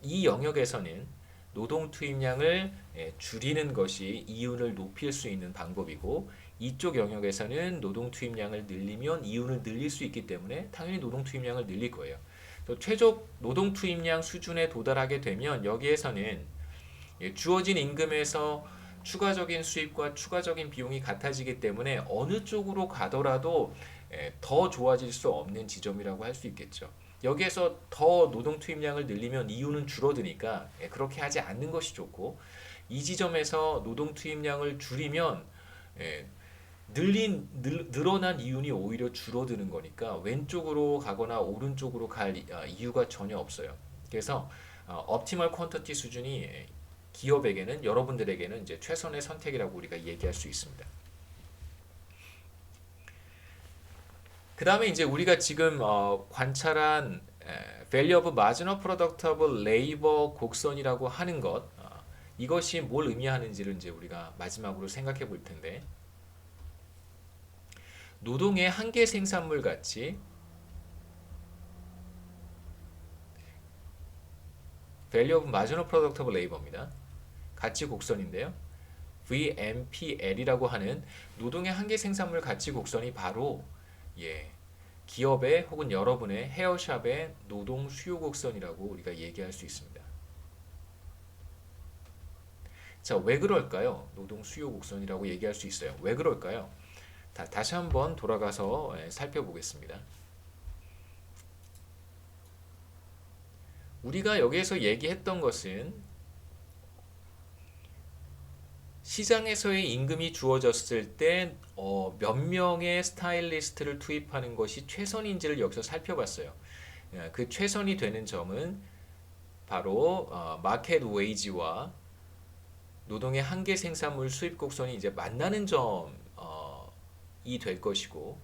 A: 이 영역에서는 노동 투입량을 줄이는 것이 이윤을 높일 수 있는 방법이고 이쪽 영역에서는 노동 투입량을 늘리면 이윤을 늘릴 수 있기 때문에 당연히 노동 투입량을 늘릴 거예요. 또 최적 노동 투입량 수준에 도달하게 되면 여기에서는 주어진 임금에서 추가적인 수입과 추가적인 비용이 같아지기 때문에 어느 쪽으로 가더라도 더 좋아질 수 없는 지점이라고 할 수 있겠죠. 여기에서 더 노동 투입량을 늘리면 이윤은 줄어드니까 그렇게 하지 않는 것이 좋고 이 지점에서 노동 투입량을 줄이면 늘어난 이윤이 오히려 줄어드는 거니까 왼쪽으로 가거나 오른쪽으로 갈 이유가 전혀 없어요. 그래서 옵티멀 퀀터티 수준이 기업에게는 여러분들에게는 이제 최선의 선택이라고 우리가 얘기할 수 있습니다. 그 다음에 이제 우리가 지금 관찰한 Value of Marginal Productable Labor 곡선이라고 하는 것 이것이 뭘 의미하는지를 이제 우리가 마지막으로 생각해 볼 텐데, 노동의 한계 생산물 가치, Value of Marginal Product of Labor입니다. 가치 곡선인데요. VMPL이라고 하는 노동의 한계 생산물 가치 곡선이 바로 기업의 혹은 여러분의 헤어샵의 노동 수요 곡선이라고 우리가 얘기할 수 있습니다. 자, 왜 그럴까요? 노동 수요 곡선이라고 얘기할 수 있어요. 왜 그럴까요? 다시 한번 돌아가서 살펴보겠습니다. 우리가 여기에서 얘기했던 것은 시장에서의 임금이 주어졌을 때 몇 명의 스타일리스트를 투입하는 것이 최선인지를 여기서 살펴봤어요. 그 최선이 되는 점은 바로 마켓 웨이지와 노동의 한계 생산물 수입 곡선이 이제 만나는 점이 될 것이고,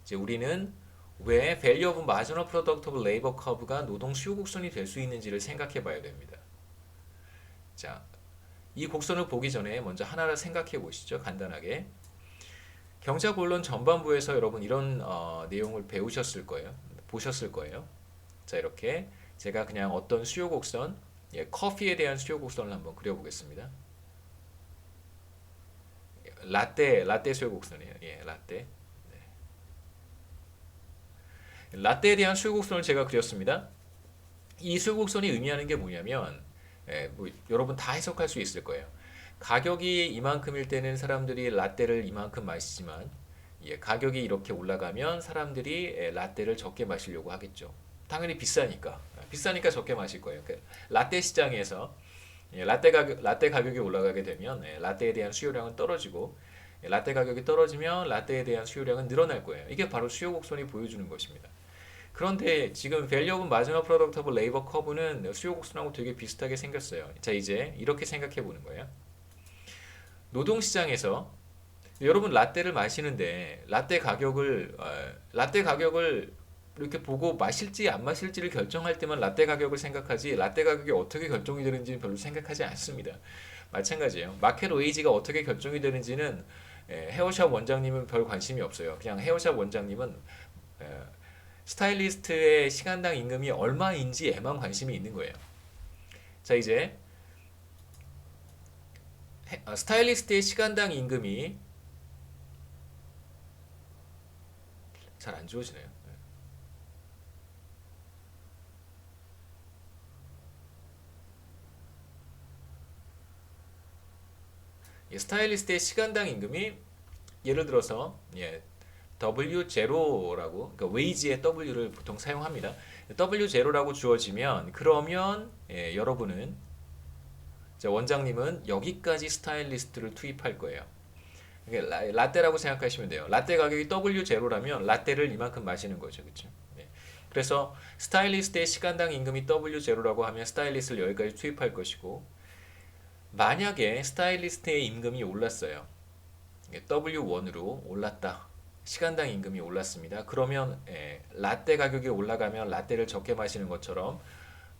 A: 이제 우리는 왜 Value of Marginal Product of Labor Curve가 노동 수요 곡선이 될 수 있는지를 생각해 봐야 됩니다. 자, 이 곡선을 보기 전에 먼저 하나를 생각해 보시죠. 간단하게. 경제학원론 전반부에서 여러분 이런 내용을 배우셨을 거예요. 보셨을 거예요. 자, 이렇게 제가 그냥 어떤 수요 곡선, 커피에 대한 수요 곡선을 한번 그려보겠습니다. 라떼 수요 곡선이에요. 라떼. 라떼에 대한 수요 곡선을 제가 그렸습니다. 이 수요 곡선이 의미하는 게 뭐냐면, 여러분 다 해석할 수 있을 거예요. 가격이 이만큼일 때는 사람들이 라떼를 이만큼 마시지만, 가격이 이렇게 올라가면 사람들이 라떼를 적게 마시려고 하겠죠. 당연히 비싸니까 적게 마실 거예요. 라떼 시장에서 라떼 가격이 올라가게 되면 라떼에 대한 수요량은 떨어지고, 라떼 가격이 떨어지면 라떼에 대한 수요량은 늘어날 거예요. 이게 바로 수요 곡선이 보여주는 것입니다. 그런데 지금 Value of Marginal Product of Labor Curve는 수요 곡선하고 되게 비슷하게 생겼어요. 자, 이제 이렇게 생각해 보는 거예요. 노동시장에서 여러분 라떼를 마시는데 라떼 가격을 이렇게 보고 마실지 안 마실지를 결정할 때만 라떼 가격을 생각하지, 라떼 가격이 어떻게 결정이 되는지는 별로 생각하지 않습니다. 마찬가지예요. 마켓 웨이지가 어떻게 결정이 되는지는 헤어샵 원장님은 별 관심이 없어요. 그냥 헤어샵 원장님은 스타일리스트의 시간당 임금이 얼마인지에만 관심이 있는 거예요. 자, 이제 스타일리스트의 시간당 임금이 잘 안 지워지네요. 스타일리스트의 시간당 임금이 예를 들어서 W0라고, 그러니까 웨이지의 W를 보통 사용합니다. W0라고 주어지면, 그러면 여러분은, 원장님은 여기까지 스타일리스트를 투입할 거예요. 라떼라고 생각하시면 돼요. 라떼 가격이 W0라면 라떼를 이만큼 마시는 거죠. 그렇죠? 그래서 스타일리스트의 시간당 임금이 W0라고 하면 스타일리스트를 여기까지 투입할 것이고, 만약에 스타일리스트의 임금이 올랐어요. W1으로 올랐다. 시간당 임금이 올랐습니다. 그러면 라떼 가격이 올라가면 라떼를 적게 마시는 것처럼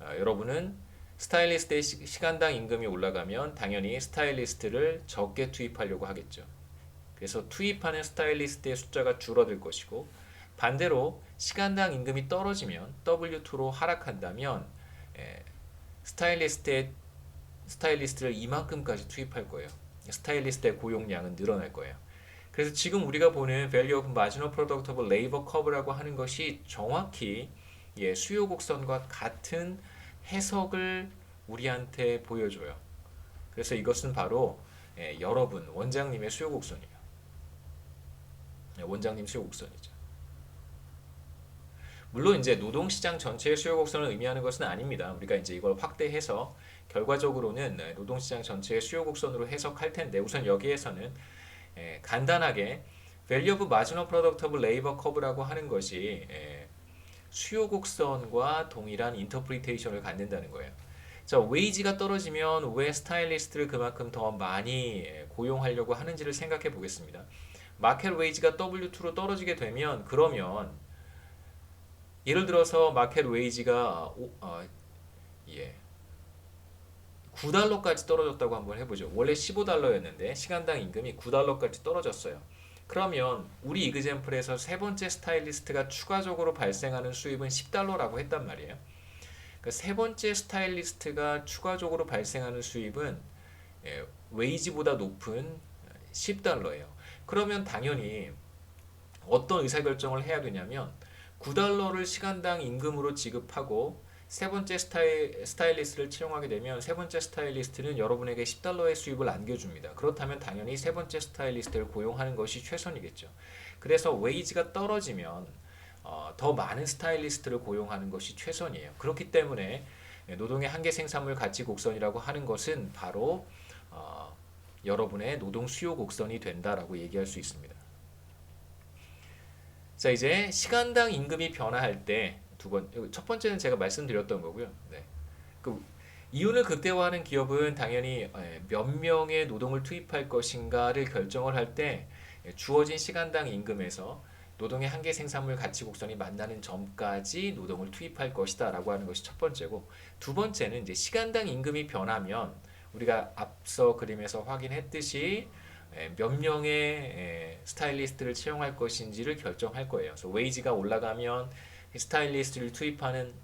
A: 여러분은 스타일리스트의 시간당 임금이 올라가면 당연히 스타일리스트를 적게 투입하려고 하겠죠. 그래서 투입하는 스타일리스트의 숫자가 줄어들 것이고, 반대로 시간당 임금이 떨어지면 W2로 하락한다면 스타일리스트를 이만큼까지 투입할 거예요. 스타일리스트의 고용량은 늘어날 거예요. 그래서 지금 우리가 보는 Value of Marginal Product of Labor Curve라고 하는 것이 정확히 수요 곡선과 같은 해석을 우리한테 보여줘요. 그래서 이것은 바로 여러분 원장님의 수요 곡선이에요. 원장님 수요 곡선이죠. 물론 이제 노동시장 전체의 수요 곡선을 의미하는 것은 아닙니다. 우리가 이제 이걸 확대해서 결과적으로는 노동시장 전체의 수요 곡선으로 해석할 텐데, 우선 여기에서는 간단하게 Value of Marginal Product of Labor Curve라고 하는 것이 수요 곡선과 동일한 인터프리테이션을 갖는다는 거예요. 자, 웨이지가 떨어지면 왜 스타일리스트를 그만큼 더 많이 고용하려고 하는지를 생각해 보겠습니다. 마켓 웨이지가 W2로 떨어지게 되면, 그러면 예를 들어서 마켓 웨이지가 $9까지 떨어졌다고 한번 해보죠. 원래 $15였는데 시간당 임금이 $9까지 떨어졌어요. 그러면 우리 이그젬플에서 세 번째 스타일리스트가 추가적으로 발생하는 수입은 $10라고 했단 말이에요. 그러니까 세 번째 스타일리스트가 추가적으로 발생하는 수입은 웨이지보다 높은 $10예요. 그러면 당연히 어떤 의사결정을 해야 되냐면 $9를 시간당 임금으로 지급하고 세 번째 스타일리스트를 채용하게 되면 세 번째 스타일리스트는 여러분에게 $10의 수입을 안겨줍니다. 그렇다면 당연히 세 번째 스타일리스트를 고용하는 것이 최선이겠죠. 그래서 웨이지가 떨어지면 더 많은 스타일리스트를 고용하는 것이 최선이에요. 그렇기 때문에 노동의 한계 생산물 가치 곡선이라고 하는 것은 바로 여러분의 노동 수요 곡선이 된다라고 얘기할 수 있습니다. 자, 이제 시간당 임금이 변화할 때 첫 번째는 제가 말씀드렸던 거고요. 네. 그 이윤을 극대화하는 기업은 당연히 몇 명의 노동을 투입할 것인가를 결정을 할 때 주어진 시간당 임금에서 노동의 한계 생산물 가치 곡선이 만나는 점까지 노동을 투입할 것이다라고 하는 것이 첫 번째고, 두 번째는 이제 시간당 임금이 변하면 우리가 앞서 그림에서 확인했듯이 몇 명의 스타일리스트를 채용할 것인지를 결정할 거예요. 그래서 웨이지가 올라가면 스타일리스트를 투입하는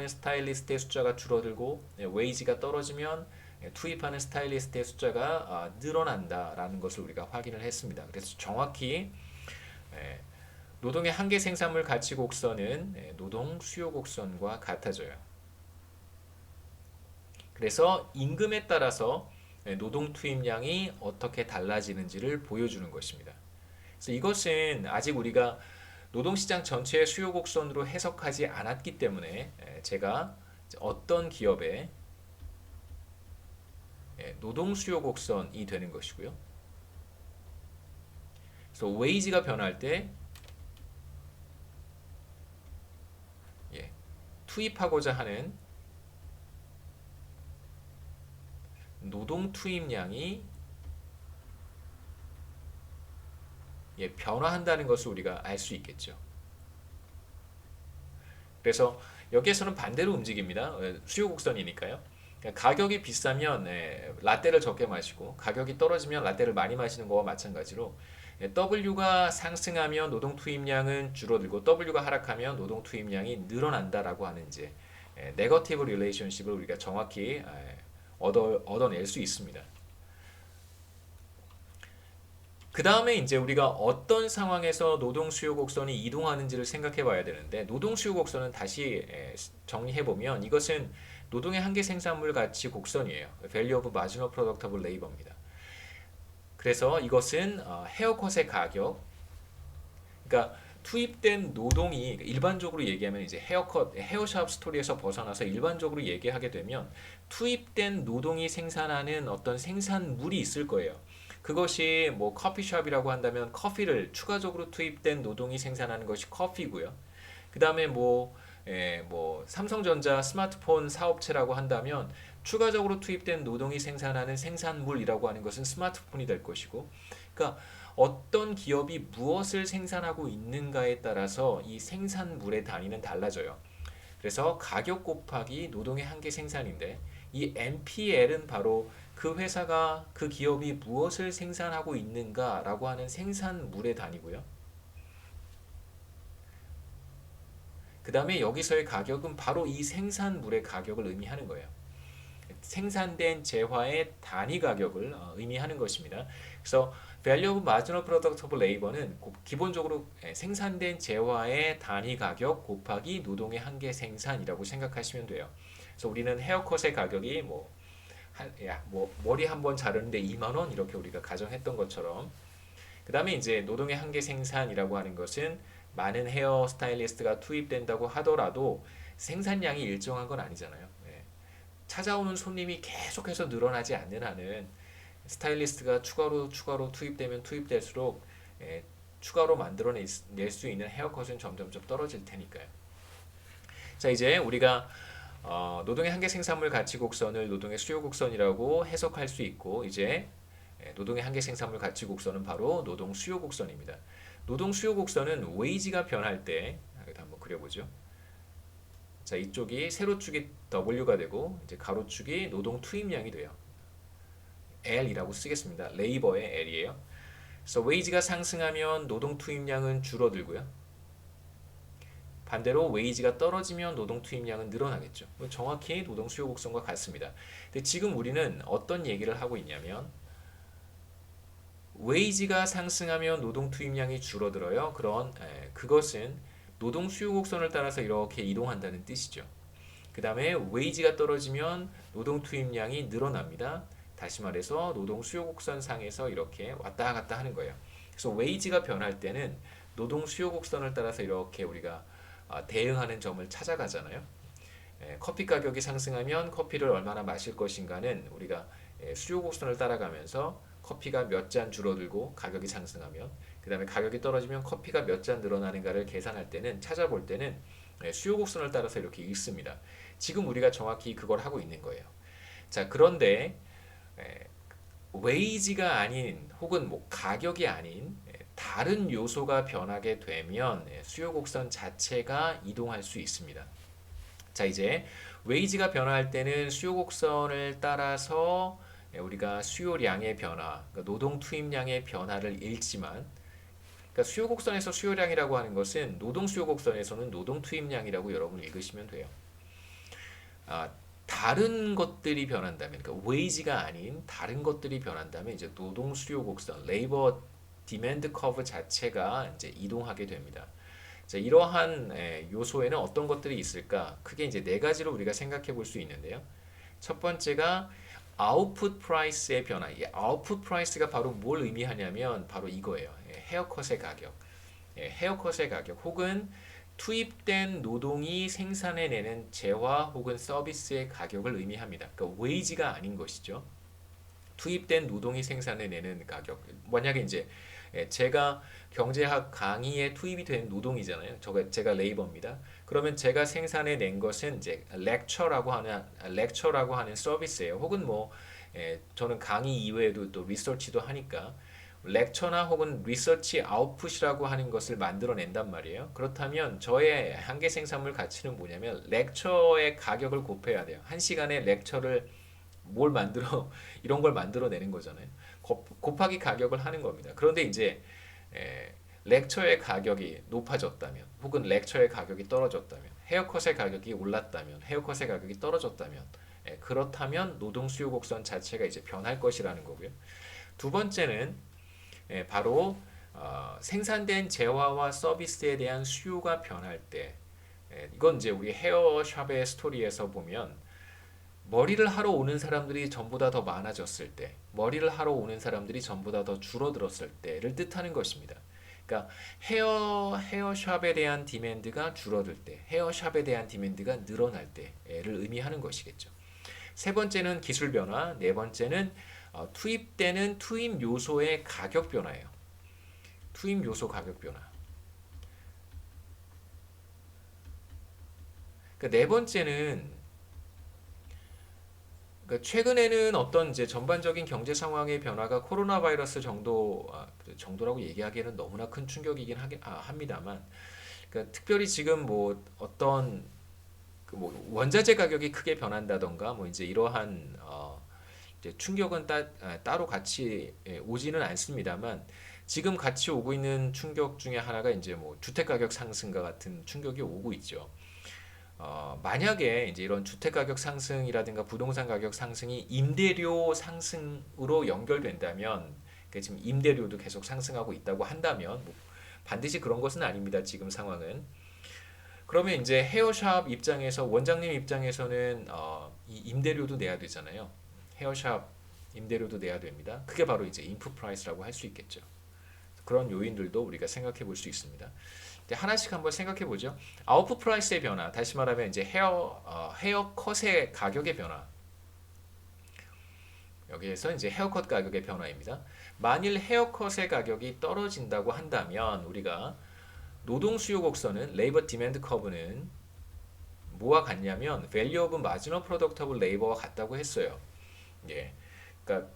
A: 스타일리스트의 숫자가 줄어들고, 웨이지가 떨어지면 투입하는 스타일리스트의 숫자가 늘어난다라는 것을 우리가 확인을 했습니다. 그래서 정확히 노동의 한계 생산물 가치 곡선은 노동 수요 곡선과 같아져요. 그래서 임금에 따라서 노동 투입량이 어떻게 달라지는지를 보여주는 것입니다. 그래서 이것은 아직 우리가 노동시장 전체의 수요 곡선으로 해석하지 않았기 때문에 제가 어떤 기업의 노동 수요 곡선이 되는 것이고요. 그래서 웨이지가 변할 때 투입하고자 하는 노동 투입량이 변화한다는 것을 우리가 알 수 있겠죠. 그래서 여기에서는 반대로 움직입니다. 수요 곡선이니까요. 가격이 비싸면 라떼를 적게 마시고, 가격이 떨어지면 라떼를 많이 마시는 거와 마찬가지로 W가 상승하면 노동 투입량은 줄어들고 W가 하락하면 노동 투입량이 늘어난다라고 하는 이제 네거티브 릴레이션십을 우리가 정확히 얻어낼 수 있습니다. 그 다음에 이제 우리가 어떤 상황에서 노동 수요 곡선이 이동하는지를 생각해 봐야 되는데, 노동 수요 곡선은 다시 정리해 보면 이것은 노동의 한계 생산물 가치 곡선이에요. Value of Marginal Product of Labor입니다. 그래서 이것은 헤어컷의 가격, 그러니까 투입된 노동이 일반적으로 얘기하면 이제 헤어샵 스토리에서 벗어나서 일반적으로 얘기하게 되면 투입된 노동이 생산하는 어떤 생산물이 있을 거예요. 그것이 뭐 커피숍이라고 한다면 커피를 추가적으로 투입된 노동이 생산하는 것이 커피고요. 그 다음에 뭐 삼성전자 스마트폰 사업체라고 한다면 추가적으로 투입된 노동이 생산하는 생산물이라고 하는 것은 스마트폰이 될 것이고, 그러니까 어떤 기업이 무엇을 생산하고 있는가에 따라서 이 생산물의 단위는 달라져요. 그래서 가격 곱하기 노동의 한계 생산인데, 이 MPL은 바로 그 회사가, 그 기업이 무엇을 생산하고 있는가라고 하는 생산물의 단위고요. 그 다음에 여기서의 가격은 바로 이 생산물의 가격을 의미하는 거예요. 생산된 재화의 단위 가격을 의미하는 것입니다. 그래서 Value of Marginal Product of Labor는 기본적으로 생산된 재화의 단위 가격 곱하기 노동의 한계 생산이라고 생각하시면 돼요. 그래서 우리는 헤어컷의 가격이 머리 한 번 자르는데 2만 원 이렇게 우리가 가정했던 것처럼, 그 다음에 이제 노동의 한계 생산이라고 하는 것은 많은 헤어 스타일리스트가 투입된다고 하더라도 생산량이 일정한 건 아니잖아요. 찾아오는 손님이 계속해서 늘어나지 않는 한은 스타일리스트가 추가로 투입되면 투입될수록 추가로 만들어낼 수 있는 헤어컷은 점점점 떨어질 테니까요. 자, 이제 우리가 노동의 한계 생산물 가치 곡선을 노동의 수요 곡선이라고 해석할 수 있고, 이제 노동의 한계 생산물 가치 곡선은 바로 노동 수요 곡선입니다. 노동 수요 곡선은 웨이지가 변할 때, 한번 그려보죠. 자, 이쪽이 세로축이 W가 되고 이제 가로축이 노동 투입량이 돼요. L이라고 쓰겠습니다. 레이버의 L이에요. 그래서 웨이지가 상승하면 노동 투입량은 줄어들고요. 반대로 웨이지가 떨어지면 노동 투입량은 늘어나겠죠. 정확히 노동 수요 곡선과 같습니다. 근데 지금 우리는 어떤 얘기를 하고 있냐면 웨이지가 상승하면 노동 투입량이 줄어들어요. 그것은 노동 수요 곡선을 따라서 이렇게 이동한다는 뜻이죠. 그 다음에 웨이지가 떨어지면 노동 투입량이 늘어납니다. 다시 말해서 노동 수요 곡선 상에서 이렇게 왔다 갔다 하는 거예요. 그래서 웨이지가 변할 때는 노동 수요 곡선을 따라서 이렇게 우리가 대응하는 점을 찾아가잖아요. 커피 가격이 상승하면 커피를 얼마나 마실 것인가는 우리가 수요 곡선을 따라가면서 커피가 몇 잔 줄어들고 가격이 상승하면 그 다음에 가격이 떨어지면 커피가 몇 잔 늘어나는가를 계산할 때는 찾아볼 때는 수요 곡선을 따라서 이렇게 읽습니다. 지금 우리가 정확히 그걸 하고 있는 거예요. 자, 그런데 웨이지가 아닌 혹은 뭐 가격이 아닌 다른 요소가 변하게 되면 수요 곡선 자체가 이동할 수 있습니다. 자, 이제 웨이지가 변화할 때는 수요 곡선을 따라서 우리가 수요량의 변화, 그러니까 노동 투입량의 변화를 읽지만, 그러니까 수요 곡선에서 수요량이라고 하는 것은 노동 수요 곡선에서는 노동 투입량이라고 여러분 읽으시면 돼요. 다른 것들이 변한다면, 그러니까 웨이지가 아닌 다른 것들이 변한다면 이제 노동 수요 곡선, 레이버 디맨드 커브 자체가 이제 이동하게 됩니다. 자, 이러한 요소에는 어떤 것들이 있을까? 크게 이제 네 가지로 우리가 생각해 볼 수 있는데요. 첫 번째가 아웃풋 프라이스의 변화. 이 아웃풋 프라이스가 바로 뭘 의미하냐면 바로 이거예요. 헤어컷의 가격. 헤어컷의 가격 혹은 투입된 노동이 생산해내는 재화 혹은 서비스의 가격을 의미합니다. 그러니까 웨이지가 아닌 것이죠. 투입된 노동이 생산해내는 가격. 만약에 이제 제가 경제학 강의에 투입이 된 노동이잖아요. 제가 레이버입니다. 그러면 제가 생산해낸 것은 이제 렉처라고 하는 서비스예요. 혹은 뭐 저는 강의 이외에도 또 리서치도 하니까 렉처나 혹은 리서치 아웃풋이라고 하는 것을 만들어낸단 말이에요. 그렇다면 저의 한계 생산물 가치는 뭐냐면 렉처의 가격을 곱해야 돼요. 한 시간에 렉처를 이런 걸 만들어내는 거잖아요. 곱하기 가격을 하는 겁니다. 그런데 이제 렉처의 가격이 높아졌다면 혹은 렉처의 가격이 떨어졌다면 헤어컷의 가격이 올랐다면 헤어컷의 가격이 떨어졌다면 그렇다면 노동 수요 곡선 자체가 이제 변할 것이라는 거고요. 두 번째는 바로 생산된 재화와 서비스에 대한 수요가 변할 때 이건 이제 우리 헤어샵의 스토리에서 보면 머리를 하러 오는 사람들이 전보다 더 많아졌을 때, 머리를 하러 오는 사람들이 전보다 더 줄어들었을 때를 뜻하는 것입니다. 그러니까 헤어샵에 대한 디맨드가 줄어들 때, 헤어샵에 대한 디맨드가 늘어날 때를 의미하는 것이겠죠. 세 번째는 기술 변화, 네 번째는 투입되는 투입 요소의 가격 변화예요. 투입 요소 가격 변화. 그러니까 네 번째는 그러니까 최근에는 어떤 이제 전반적인 경제 상황의 변화가 코로나 바이러스 정도라고 얘기하기에는 너무나 큰 충격이긴 합니다만, 그러니까 특별히 지금 뭐 어떤 뭐 원자재 가격이 크게 변한다던가 뭐 이제 이러한 이제 충격은 따로 같이 오지는 않습니다만, 지금 같이 오고 있는 충격 중에 하나가 이제 뭐 주택 가격 상승과 같은 충격이 오고 있죠. 만약에 이제 이런 주택 가격 상승이라든가 부동산 가격 상승이 임대료 상승으로 연결된다면, 그러니까 지금 임대료도 계속 상승하고 있다고 한다면, 뭐 반드시 그런 것은 아닙니다. 지금 상황은. 그러면 이제 헤어샵 입장에서 원장님 입장에서는 이 임대료도 내야 되잖아요. 헤어샵 임대료도 내야 됩니다. 그게 바로 이제 인풋 프라이스라고 할 수 있겠죠. 그런 요인들도 우리가 생각해 볼 수 있습니다. 하나씩 한번 생각해 보죠. 아웃풋 프라이스의 변화, 다시 말하면 이제 헤어컷의 가격의 변화. 여기에서 이제 헤어컷 가격의 변화입니다. 만일 헤어컷의 가격이 떨어진다고 한다면 우리가 노동 수요 곡선은 레이버 디맨드 커브는 뭐와 같냐면 value of marginal product of labor와 같다고 했어요. 예. 그러니까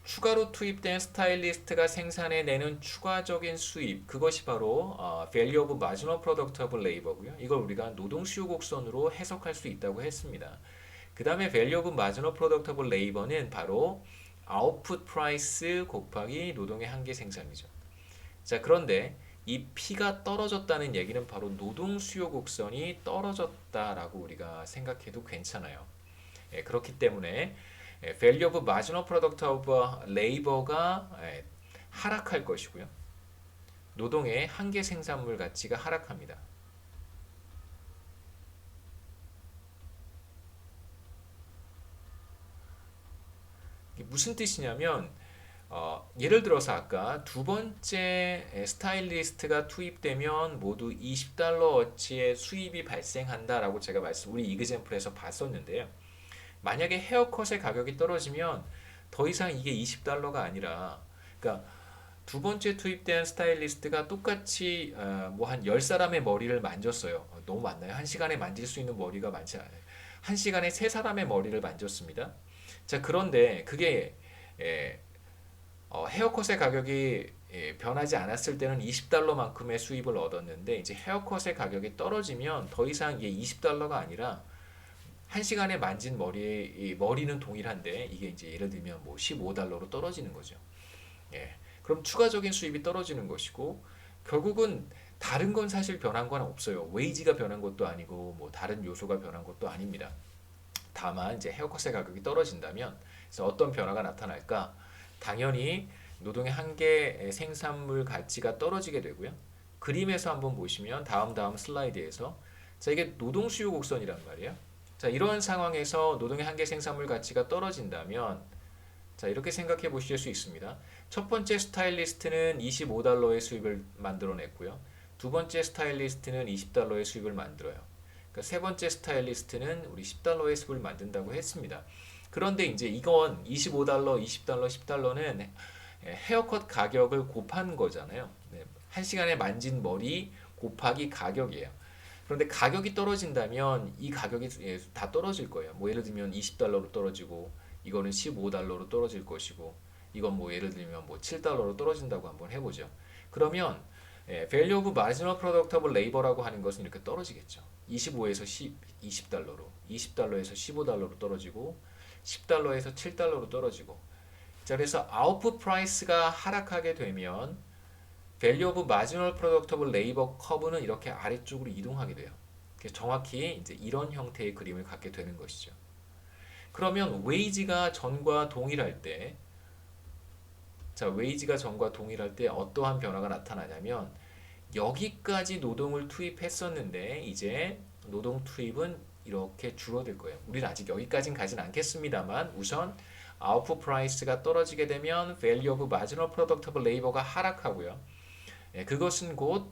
A: 추가로 투입된 스타일리스트가 생산해내는 추가적인 수입, 그것이 바로 Value of Marginal Product of Labor고요. 이걸 우리가 노동 수요 곡선으로 해석할 수 있다고 했습니다. 그 다음에 Value of Marginal Product of Labor는 바로 Output Price 곱하기 노동의 한계 생산이죠. 자, 그런데 이 P가 떨어졌다는 얘기는 바로 노동 수요 곡선이 떨어졌다라고 우리가 생각해도 괜찮아요. 그렇기 때문에 Value of Marginal Product of Labor가 하락할 것이고요. 노동의 한계 생산물 가치가 하락합니다. 이게 무슨 뜻이냐면 예를 들어서 아까 두 번째 스타일리스트가 투입되면 모두 $20어치의 수입이 발생한다라고 제가 우리 이그젬플에서 봤었는데요. 만약에 헤어컷의 가격이 떨어지면 더 이상 이게 $20가 아니라, 그러니까 두 번째 투입된 스타일리스트가 똑같이 뭐 한 10사람의 머리를 만졌어요. 너무 많나요? 한 시간에 만질 수 있는 머리가 많지 않아요. 한 시간에 3사람의 머리를 만졌습니다. 자, 그런데 그게 헤어컷의 가격이 변하지 않았을 때는 $20만큼의 수입을 얻었는데, 이제 헤어컷의 가격이 떨어지면 더 이상 이게 $20가 아니라 한 시간에 만진 머리는 동일한데 이게 이제 예를 들면 뭐 $15로 떨어지는 거죠. 그럼 추가적인 수입이 떨어지는 것이고, 결국은 다른 건 사실 변한 건 없어요. 웨이지가 변한 것도 아니고 뭐 다른 요소가 변한 것도 아닙니다. 다만 이제 헤어컷의 가격이 떨어진다면 그래서 어떤 변화가 나타날까? 당연히 노동의 한계 생산물 가치가 떨어지게 되고요. 그림에서 한번 보시면 다음 슬라이드에서, 자, 이게 노동 수요 곡선이란 말이에요. 자, 이런 상황에서 노동의 한계 생산물 가치가 떨어진다면, 자, 이렇게 생각해 보실 수 있습니다. 첫 번째 스타일리스트는 $25의 수입을 만들어냈고요. 두 번째 스타일리스트는 $20의 수입을 만들어요. 그러니까 세 번째 스타일리스트는 우리 $10의 수입을 만든다고 했습니다. 그런데 이제 이건 $25, $20, $10는 헤어컷 가격을 곱한 거잖아요. 한 시간에 만진 머리 곱하기 가격이에요. 그런데 가격이 떨어진다면 이 가격이 다 떨어질 거예요. 뭐 예를 들면 $20로 떨어지고, 이거는 $15로 떨어질 것이고, 이건 뭐 예를 들면 뭐 $7로 떨어진다고 한번 해보죠. 그러면 Value of Marginal Product of Labor라고 하는 것은 이렇게 떨어지겠죠. 25에서 20달러로, $20에서 $15로 떨어지고, $10에서 $7로 떨어지고. 자, 그래서 아웃풋 프라이스가 하락하게 되면 Value of Marginal Product of Labor 커브는 이렇게 아래쪽으로 이동하게 돼요. 그래서 정확히 이제 이런 형태의 그림을 갖게 되는 것이죠. 그러면 웨이지가 전과 동일할 때, 자, 웨이지가 전과 동일할 때 어떠한 변화가 나타나냐면, 여기까지 노동을 투입했었는데 이제 노동 투입은 이렇게 줄어들 거예요. 우리는 아직 여기까지는 가진 않겠습니다만, 우선 아웃풋 프라이스가 떨어지게 되면 Value of Marginal Product of Labor가 하락하고요. 그것은 곧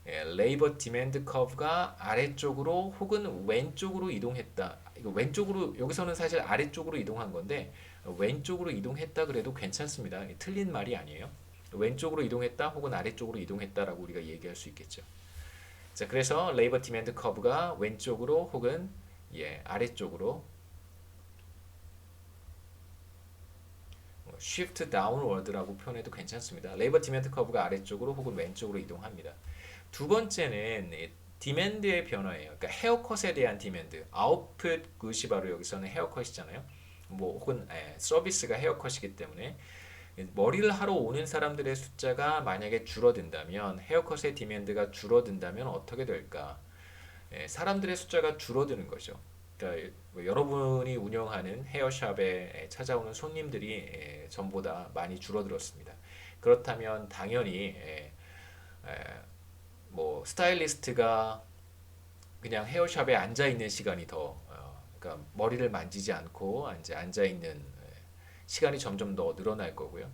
A: 레이버 디맨드 커브가 아래쪽으로 혹은 왼쪽으로 이동했다. 이거 왼쪽으로, 여기서는 사실 아래쪽으로 이동한 건데 왼쪽으로 이동했다 그래도 괜찮습니다. 틀린 말이 아니에요. 왼쪽으로 이동했다 혹은 아래쪽으로 이동했다라고 우리가 얘기할 수 있겠죠. 자, 그래서 레이버 디맨드 커브가 왼쪽으로 혹은 아래쪽으로 shift downward라고 표현해도 괜찮습니다. 레이버 디맨드 커브가 아래쪽으로 혹은 왼쪽으로 이동합니다. 두 번째는 디맨드의 변화예요. 그러니까 헤어컷에 대한 디맨드. 아웃풋 굿이 바로 여기서는 헤어컷이잖아요. 뭐 혹은 서비스가 헤어컷이기 때문에 머리를 하러 오는 사람들의 숫자가 만약에 줄어든다면, 헤어컷의 디맨드가 줄어든다면 어떻게 될까? 사람들의 숫자가 줄어드는 거죠. 그러니까 뭐 여러분이 운영하는 헤어샵에 찾아오는 손님들이 전보다 많이 줄어들었습니다. 그렇다면 당연히 뭐 스타일리스트가 그냥 헤어샵에 앉아 있는 시간이 그러니까 머리를 만지지 않고 앉아 있는 시간이 점점 더 늘어날 거고요.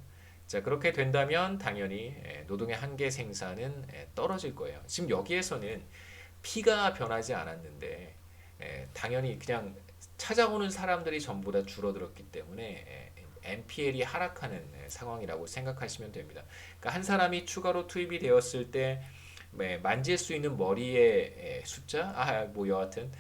A: 자, 그렇게 된다면 당연히 노동의 한계 생산은 떨어질 거예요. 지금 여기에서는 P가 변하지 않았는데 당연히 그냥 찾아오는 사람들이 전부 다 줄어들었기 때문에 NPL이 하락하는 상황이라고 생각하시면 됩니다. 그러니까 한 사람이 추가로 투입이 되었을 때 만질 수 있는 머리의 숫자, 뭐 여하튼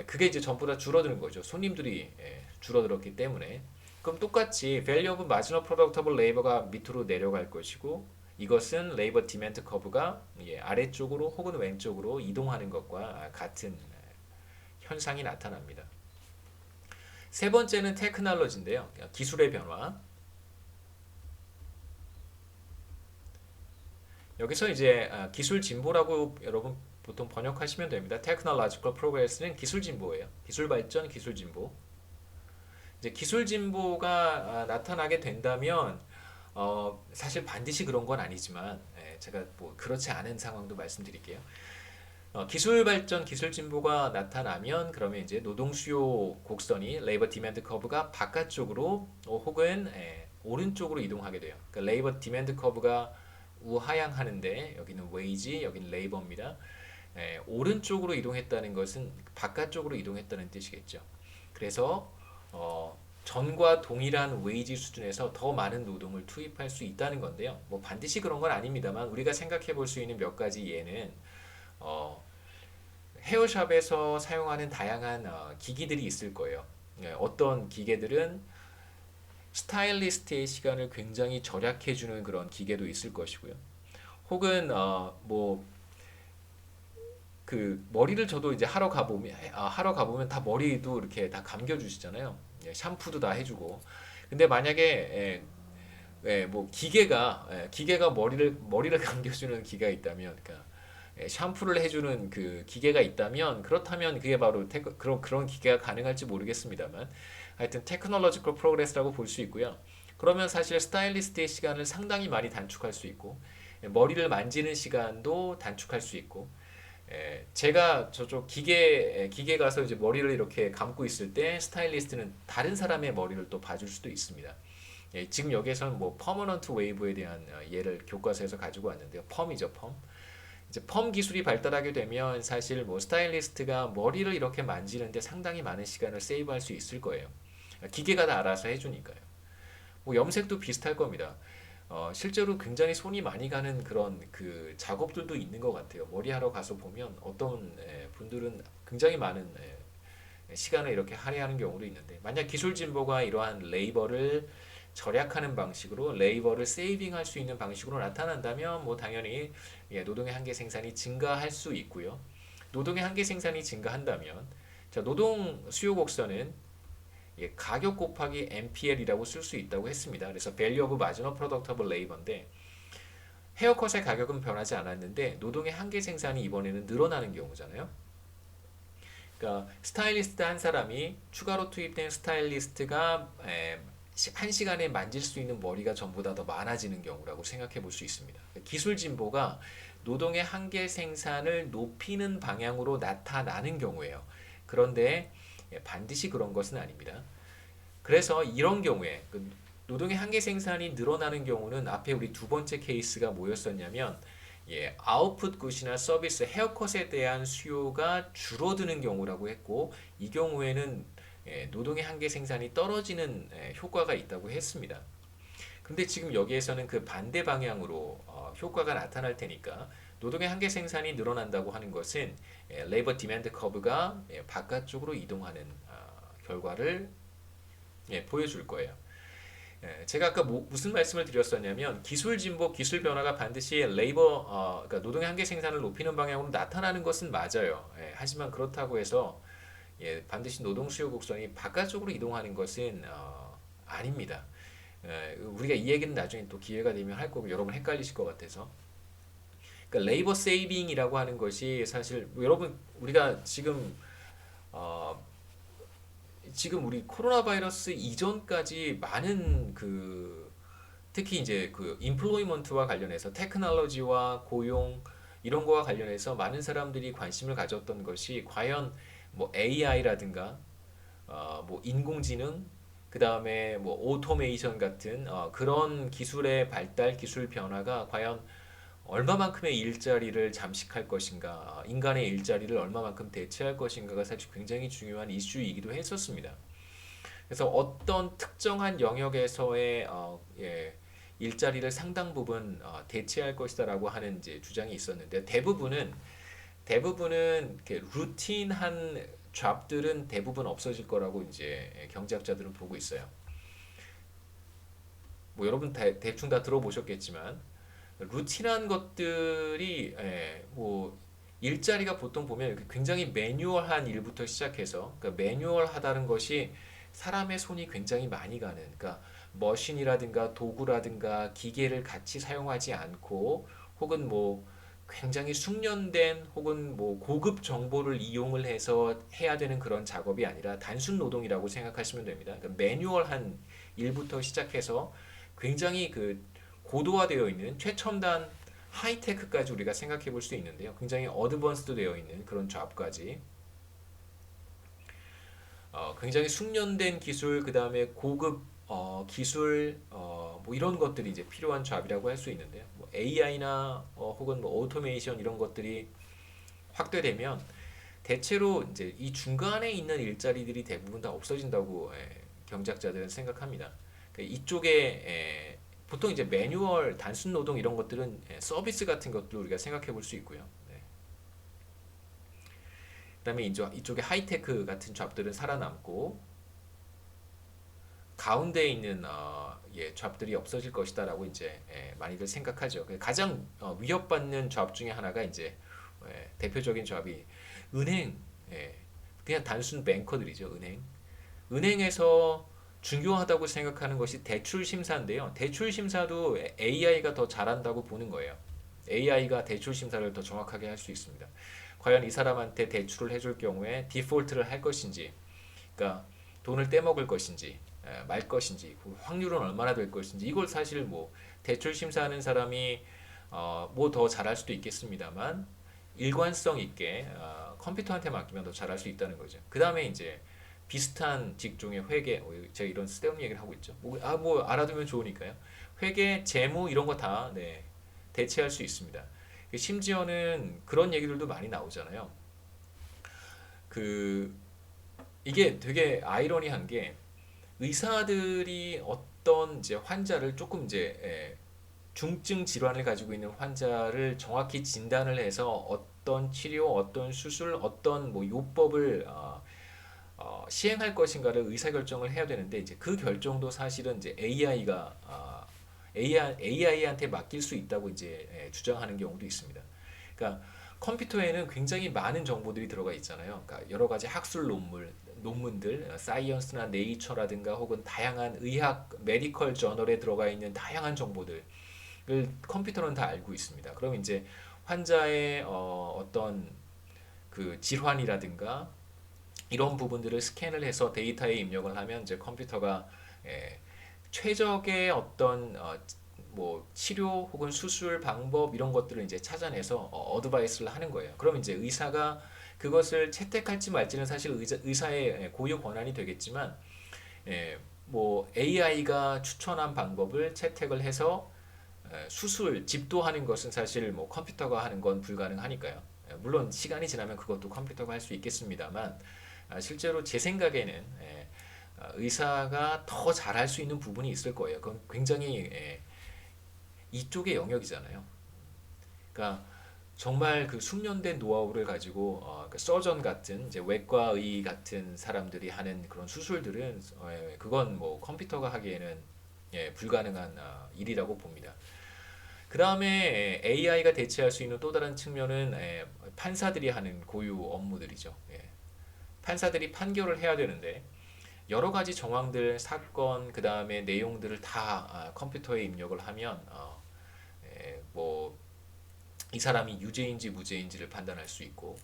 A: 그게 이제 전부 다 줄어드는 거죠. 손님들이 줄어들었기 때문에. 그럼 똑같이 value of marginal product of labor가 밑으로 내려갈 것이고 이것은 labor demand curve가 아래쪽으로 혹은 왼쪽으로 이동하는 것과 같은 현상이 나타납니다. 세 번째는 테크놀로지인데요. 기술의 변화. 여기서 이제 기술 진보라고 여러분 보통 번역하시면 됩니다. Technological progress는 기술 진보예요. 기술 발전, 기술 진보. 이제 기술 진보가 나타나게 된다면 사실 반드시 그런 건 아니지만 제가 뭐 그렇지 않은 상황도 말씀드릴게요. 기술 발전, 기술 진보가 나타나면 그러면 이제 노동 수요 곡선이 레이버 디맨드 커브가 바깥쪽으로 혹은 오른쪽으로 이동하게 돼요. 그러니까 레이버 디맨드 커브가 우하향하는데 여기는 웨이지, 여기는 레이버입니다. 오른쪽으로 이동했다는 것은 바깥쪽으로 이동했다는 뜻이겠죠. 그래서 전과 동일한 웨이지 수준에서 더 많은 노동을 투입할 수 있다는 건데요. 뭐 반드시 그런 건 아닙니다만 우리가 생각해 볼 수 있는 몇 가지 예는 헤어샵에서 사용하는 다양한 기기들이 있을 거예요. 어떤 기계들은 스타일리스트의 시간을 굉장히 절약해주는 그런 기계도 있을 것이고요. 혹은 뭐 그 머리를 저도 이제 하러 가보면 다 머리도 이렇게 다 감겨주시잖아요. 샴푸도 다 해주고. 근데 만약에 뭐 기계가 머리를 감겨주는 기가 있다면, 그러니까 샴푸를 해주는 그 기계가 있다면 그렇다면 그게 바로 그런 기계가 가능할지 모르겠습니다만 하여튼 테크놀로지컬 프로그레스라고 볼 수 있고요. 그러면 사실 스타일리스트의 시간을 상당히 많이 단축할 수 있고 머리를 만지는 시간도 단축할 수 있고 제가 저쪽 기계 가서 이제 머리를 이렇게 감고 있을 때 스타일리스트는 다른 사람의 머리를 또 봐줄 수도 있습니다. 지금 여기에서는 뭐 퍼머넌트 웨이브에 대한 예를 교과서에서 가지고 왔는데요. 펌이죠, 펌. 이제 펌 기술이 발달하게 되면 사실 뭐 스타일리스트가 머리를 이렇게 만지는데 상당히 많은 시간을 세이브할 수 있을 거예요. 기계가 다 알아서 해주니까요. 뭐 염색도 비슷할 겁니다. 실제로 굉장히 손이 많이 가는 그런 그 작업들도 있는 것 같아요. 머리하러 가서 보면 어떤 분들은 굉장히 많은 시간을 이렇게 할애하는 경우도 있는데 만약 기술 진보가 이러한 레이버를 절약하는 방식으로 레이버를 세이빙할 수 있는 방식으로 나타난다면 뭐 당연히 노동의 한계 생산이 증가할 수 있고요. 노동의 한계 생산이 증가한다면 자, 노동 수요 곡선은 가격 곱하기 MPL이라고 쓸 수 있다고 했습니다. 그래서 Value of Marginal Product of Labor인데 헤어컷의 가격은 변하지 않았는데 노동의 한계 생산이 이번에는 늘어나는 경우잖아요. 그러니까 스타일리스트 한 사람이 추가로 투입된 스타일리스트가 한 시간에 만질 수 있는 머리가 전보다 더 많아지는 경우라고 생각해 볼 수 있습니다. 기술 진보가 노동의 한계 생산을 높이는 방향으로 나타나는 경우예요. 그런데 반드시 그런 것은 아닙니다. 그래서 이런 경우에 노동의 한계 생산이 늘어나는 경우는 앞에 우리 두 번째 케이스가 뭐였었냐면 아웃풋 굿이나 서비스 헤어컷에 대한 수요가 줄어드는 경우라고 했고 이 경우에는 노동의 한계 생산이 떨어지는 효과가 있다고 했습니다. 근데 지금 여기에서는 그 반대 방향으로 효과가 나타날 테니까 노동의 한계 생산이 늘어난다고 하는 것은 레이버 디맨드 커브가 바깥쪽으로 이동하는 결과를 보여줄 거예요. 제가 아까 무슨 말씀을 드렸었냐면 기술 진보, 기술 변화가 반드시 그러니까 노동의 한계 생산을 높이는 방향으로 나타나는 것은 맞아요. 하지만 그렇다고 해서 반드시 노동 수요 곡선이 바깥쪽으로 이동하는 것은 아닙니다. 우리가 이 얘기는 나중에 또 기회가 되면 할 거고 여러분 헷갈리실 것 같아서 그러니까 레이버 세이빙이라고 하는 것이 사실 여러분 우리가 지금 우리 코로나 바이러스 이전까지 많은 특히 이제 그 인플로이먼트와 관련해서 테크놀로지와 고용 이런 거와 관련해서 많은 사람들이 관심을 가졌던 것이 과연 뭐 AI라든가 뭐 인공지능 그 다음에 뭐 오토메이션 같은 그런 기술의 발달, 기술 변화가 과연 얼마만큼의 일자리를 잠식할 것인가, 인간의 일자리를 얼마만큼 대체할 것인가가 사실 굉장히 중요한 이슈이기도 했었습니다. 그래서 어떤 특정한 영역에서의 일자리를 상당 부분 대체할 것이다라고 하는 이제 주장이 있었는데 대부분은 이렇게 루틴한 잡들은 대부분 없어질 거라고 이제 경제학자들은 보고 있어요. 뭐 여러분 대충 다 들어보셨겠지만 루틴한 것들이 뭐 일자리가 보통 보면 굉장히 매뉴얼한 일부터 시작해서 그러니까 매뉴얼하다는 것이 사람의 손이 굉장히 많이 가는 그러니까 머신이라든가 도구라든가 기계를 같이 사용하지 않고 혹은 뭐 굉장히 숙련된 혹은 뭐 고급 정보를 이용을 해서 해야 되는 그런 작업이 아니라 단순 노동이라고 생각하시면 됩니다. 그러니까 매뉴얼한 일부터 시작해서 굉장히 그 고도화되어 있는 최첨단 하이테크까지 우리가 생각해 볼 수 있는데요. 굉장히 어드밴스드 되어 있는 그런 잡까지 굉장히 숙련된 기술 그 다음에 고급 기술 뭐 이런 것들이 이제 필요한 잡이라고 할 수 있는데요. 뭐 AI나 혹은 뭐 오토메이션 이런 것들이 확대되면 대체로 이제 이 중간에 있는 일자리들이 대부분 다 없어진다고 경제학자들은 생각합니다. 그러니까 이쪽에 보통 이제 매뉴얼, 단순 노동 이런 것들은 서비스 같은 것들 우리가 생각해 볼 수 있고요. 네. 그다음에 이쪽에 하이테크 같은 잡들은 살아남고 가운데에 있는 잡들이 없어질 것이다라고 이제 많이들 생각하죠. 가장 위협받는 잡 중에 하나가 이제 대표적인 잡이 은행, 그냥 단순 뱅커들이죠. 은행에서 중요하다고 생각하는 것이 대출 심사인데요. 대출 심사도 AI가 더 잘한다고 보는 거예요. AI가 대출 심사를 더 정확하게 할 수 있습니다. 과연 이 사람한테 대출을 해줄 경우에 디폴트를 할 것인지, 그러니까 돈을 떼먹을 것인지, 말 것인지, 그 확률은 얼마나 될 것인지, 이걸 사실 뭐 대출 심사하는 사람이 뭐 더 잘할 수도 있겠습니다만 일관성 있게 컴퓨터한테 맡기면 더 잘할 수 있다는 거죠. 그 다음에 이제 비슷한 직종의 회계, 제가 이런 쓸데없는 얘기를 하고 있죠. 뭐 알아두면 좋으니까요. 회계, 재무 이런 거 다 대체할 수 있습니다. 심지어는 그런 얘기들도 많이 나오잖아요. 그 이게 되게 아이러니한 게 의사들이 어떤 이제 환자를 조금 이제 중증 질환을 가지고 있는 환자를 정확히 진단을 해서 어떤 치료, 어떤 수술, 어떤 뭐 요법을 시행할 것인가를 의사결정을 해야 되는데 이제 그 결정도 사실은 이제 AI한테 맡길 수 있다고 이제 주장하는 경우도 있습니다. 그러니까 컴퓨터에는 굉장히 많은 정보들이 들어가 있잖아요. 그러니까 여러 가지 학술 논문들, 사이언스나 네이처라든가 혹은 다양한 의학, 메디컬 저널에 들어가 있는 다양한 정보들을 컴퓨터는 다 알고 있습니다. 그럼 이제 환자의 어떤 그 질환이라든가 이런 부분들을 스캔을 해서 데이터에 입력을 하면 이제 컴퓨터가 최적의 어떤 뭐 치료 혹은 수술 방법 이런 것들을 이제 찾아내서 어드바이스를 하는 거예요. 그럼 이제 의사가 그것을 채택할지 말지는 사실 의사의 고유 권한이 되겠지만 뭐 AI가 추천한 방법을 채택을 해서 수술 집도하는 것은 사실 뭐 컴퓨터가 하는 건 불가능하니까요. 물론 시간이 지나면 그것도 컴퓨터가 할 수 있겠습니다만 실제로 제 생각에는 의사가 더 잘할 수 있는 부분이 있을 거예요. 그건 굉장히 이쪽의 영역이잖아요. 그러니까 정말 그 숙련된 노하우를 가지고 그 서전 같은 이제 외과의 같은 사람들이 하는 그런 수술들은 그건 뭐 컴퓨터가 하기에는 불가능한 일이라고 봅니다. 그 다음에 AI가 대체할 수 있는 또 다른 측면은 판사들이 하는 고유 업무들이죠. 판사들이 판결을 해야 되는데 여러 가지 정황들, 사건, 그 다음에 내용들을 다 컴퓨터에 입력을 하면 뭐 이 사람이 유죄인지 무죄인지를 판단할 수 있고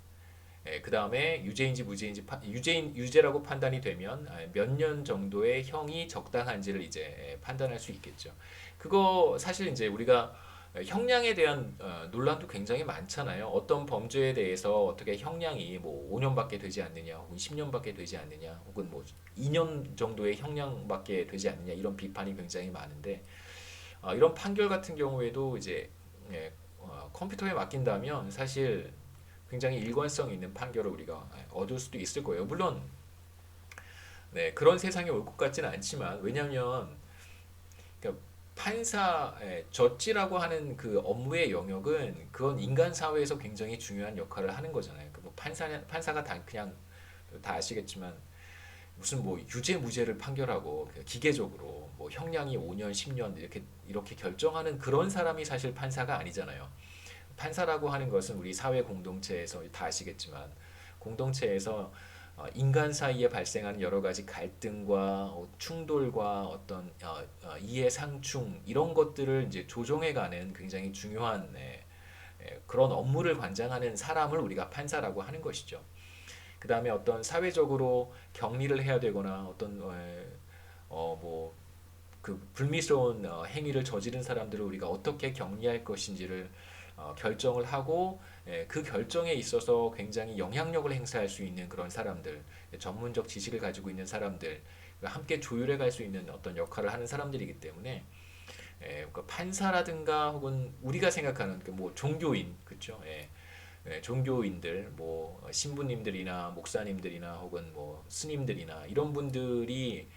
A: 그 다음에 유죄인지 무죄인지 유죄라고 판단이 되면 몇 년 정도의 형이 적당한지를 이제 판단할 수 있겠죠. 그거 사실 이제 우리가 형량에 대한 논란도 굉장히 많잖아요. 어떤 범죄에 대해서 어떻게 형량이 뭐 5년밖에 되지 않느냐, 혹은 10년밖에 되지 않느냐, 혹은 뭐 2년 정도의 형량밖에 되지 않느냐 이런 비판이 굉장히 많은데 이런 판결 같은 경우에도 이제 컴퓨터에 맡긴다면 사실 굉장히 일관성 있는 판결을 우리가 얻을 수도 있을 거예요. 물론 그런 세상이 올 것 같지는 않지만 왜냐하면 그러니까 저지라고 하는 그 업무의 영역은 그건 인간 사회에서 굉장히 중요한 역할을 하는 거잖아요. 그뭐 판사가 다 그냥 다 아시겠지만 무슨 뭐 유죄 무죄를 판결하고 기계적으로 뭐 형량이 5년, 10년 이렇게 결정하는 그런 사람이 사실 판사가 아니잖아요. 판사라고 하는 것은 우리 사회 공동체에서 다 아시겠지만 공동체에서 인간 사이에 발생하는 여러 가지 갈등과 충돌과 어떤 이해 상충 이런 것들을 이제 조정해가는 굉장히 중요한 그런 업무를 관장하는 사람을 우리가 판사라고 하는 것이죠. 그 다음에 어떤 사회적으로 격리를 해야 되거나 어떤 뭐 그 불미스러운 행위를 저지른 사람들을 우리가 어떻게 격리할 것인지를 결정을 하고 그 결정에 있어서 굉장히 영향력을 행사할 수 있는 그런 사람들, 전문적 지식을 가지고 있는 사람들, 함께 조율해 갈 수 있는 어떤 역할을 하는 사람들이기 때문에 그 판사라든가 혹은 우리가 생각하는 그뭐 종교인, 그렇죠? 종교인들, 뭐 신부님들이나 목사님들이나 혹은 뭐 스님들이나 이런 분들이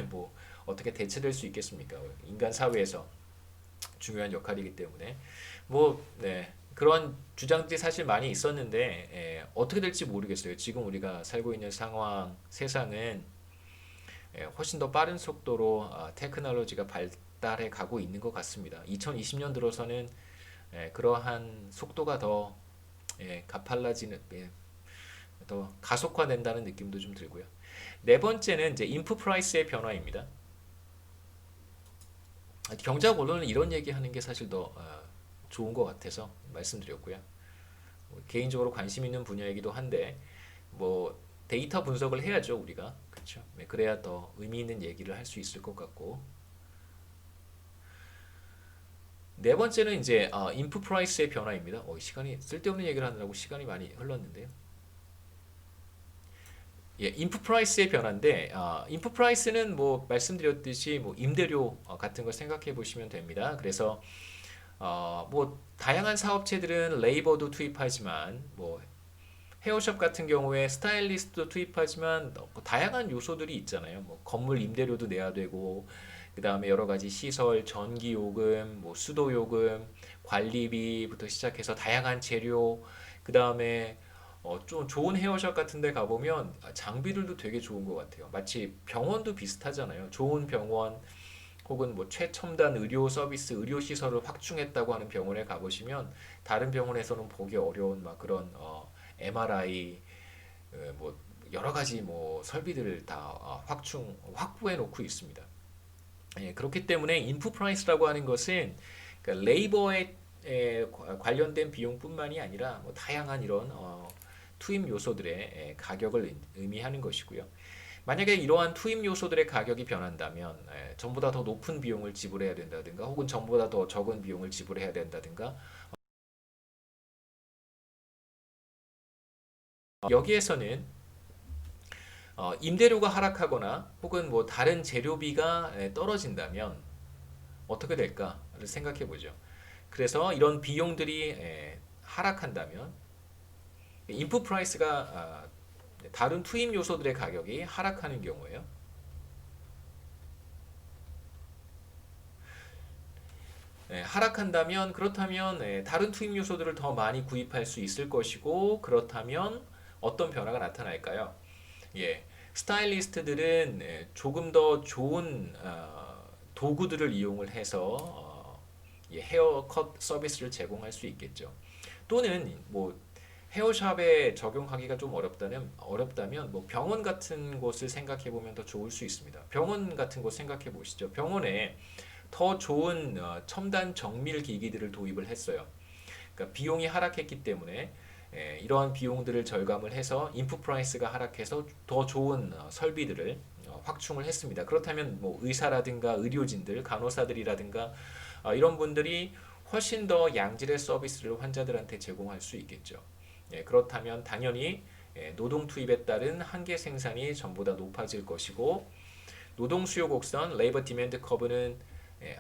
A: 뭐 어떻게 대체될 수 있겠습니까? 인간 사회에서 중요한 역할이기 때문에 뭐 그런 주장들이 사실 많이 있었는데 어떻게 될지 모르겠어요. 지금 우리가 살고 있는 상황, 세상은 훨씬 더 빠른 속도로 테크놀로지가 발달해 가고 있는 것 같습니다. 2020년 들어서는 그러한 속도가 더 가팔라지는 더 가속화된다는 느낌도 좀 들고요. 네 번째는 이제 인프 프라이스의 변화입니다. 경제학 언론은 이런 얘기하는 게 사실 더 좋은 것 같아서 말씀드렸고요. 뭐 개인적으로 관심 있는 분야이기도 한데 뭐 데이터 분석을 해야죠 우리가 그렇죠. 그래야 더 의미 있는 얘기를 할 수 있을 것 같고 네 번째는 이제 인프 프라이스의 변화입니다. 시간이 쓸데없는 얘기를 하느라고 시간이 많이 흘렀는데요. 인프 프라이스의 변화인데 인프 프라이스는 뭐 말씀드렸듯이 뭐 임대료 같은 걸 생각해 보시면 됩니다. 그래서 뭐 다양한 사업체들은 레이버도 투입하지만 뭐 헤어샵 같은 경우에 스타일리스트도 투입하지만 뭐 다양한 요소들이 있잖아요. 뭐 건물 임대료도 내야 되고 그 다음에 여러 가지 시설, 전기 요금, 뭐 수도 요금, 관리비부터 시작해서 다양한 재료, 그 다음에 좀 좋은 헤어샵 같은 데 가보면 장비들도 되게 좋은 것 같아요. 마치 병원도 비슷하잖아요. 좋은 병원 혹은 뭐 최첨단 의료 서비스, 의료 시설을 확충했다고 하는 병원에 가보시면 다른 병원에서는 보기 어려운 막 그런 MRI 뭐 여러 가지 뭐 설비들을 다 확보해 놓고 있습니다. 그렇기 때문에 인프 프라이스라고 하는 것은 그러니까 레이버에 관련된 비용뿐만이 아니라 뭐 다양한 이런 투입 요소들의 가격을 의미하는 것이고요. 만약에 이러한 투입 요소들의 가격이 변한다면 전보다 더 높은 비용을 지불해야 된다든가 혹은 전보다 더 적은 비용을 지불해야 된다든가 여기에서는 임대료가 하락하거나 혹은 뭐 다른 재료비가 떨어진다면 어떻게 될까를 생각해 보죠. 그래서 이런 비용들이 하락한다면 인풋 프라이스가 다른 투입 요소들의 가격이 하락하는 경우에요. 하락한다면 그렇다면 다른 투입 요소들을 더 많이 구입할 수 있을 것이고 그렇다면 어떤 변화가 나타날까요? 스타일리스트들은 조금 더 좋은 도구들을 이용을 해서 헤어컷 서비스를 제공할 수 있겠죠. 또는 뭐 헤어샵에 적용하기가 좀 어렵다면 뭐 병원 같은 곳을 생각해 보면 더 좋을 수 있습니다. 병원 같은 곳 생각해 보시죠. 병원에 더 좋은 첨단 정밀 기기들을 도입을 했어요. 그러니까 비용이 하락했기 때문에 이러한 비용들을 절감을 해서 인풋 프라이스가 하락해서 더 좋은 설비들을 확충을 했습니다. 그렇다면 뭐 의사라든가 의료진들, 간호사들이라든가 이런 분들이 훨씬 더 양질의 서비스를 환자들한테 제공할 수 있겠죠. 그렇다면 당연히 노동 투입에 따른 한계 생산이 전보다 높아질 것이고 노동 수요 곡선 레이버 디맨드 커브는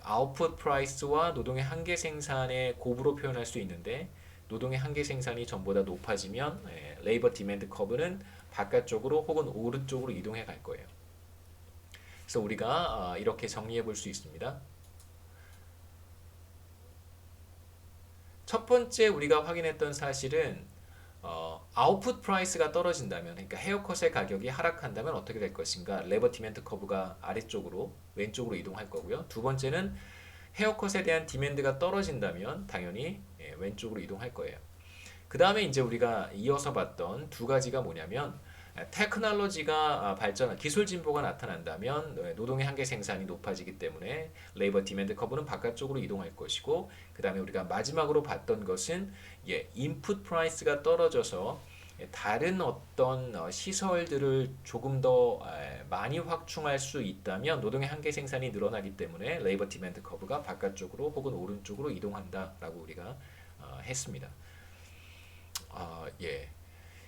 A: 아웃풋 프라이스와 노동의 한계 생산의 곱으로 표현할 수 있는데 노동의 한계 생산이 전보다 높아지면 레이버 디맨드 커브는 바깥쪽으로 혹은 오른쪽으로 이동해 갈 거예요. 그래서 우리가 이렇게 정리해 볼 수 있습니다. 첫 번째 우리가 확인했던 사실은 아웃풋 프라이스가 떨어진다면, 그러니까 헤어컷의 가격이 하락한다면 어떻게 될 것인가? 레버 디맨드 커브가 아래쪽으로 왼쪽으로 이동할 거고요. 두 번째는 헤어컷에 대한 디맨드가 떨어진다면 당연히 왼쪽으로 이동할 거예요. 그 다음에 이제 우리가 이어서 봤던 두 가지가 뭐냐면 테크놀로지가 발전, 기술 진보가 나타난다면 노동의 한계 생산이 높아지기 때문에 레이버 디맨드 커브는 바깥쪽으로 이동할 것이고, 그 다음에 우리가 마지막으로 봤던 것은 인풋 프라이스가 떨어져서 다른 어떤 시설들을 조금 더 많이 확충할 수 있다면 노동의 한계 생산이 늘어나기 때문에 레이버 디맨드 커브가 바깥쪽으로 혹은 오른쪽으로 이동한다라고 우리가 했습니다. 예.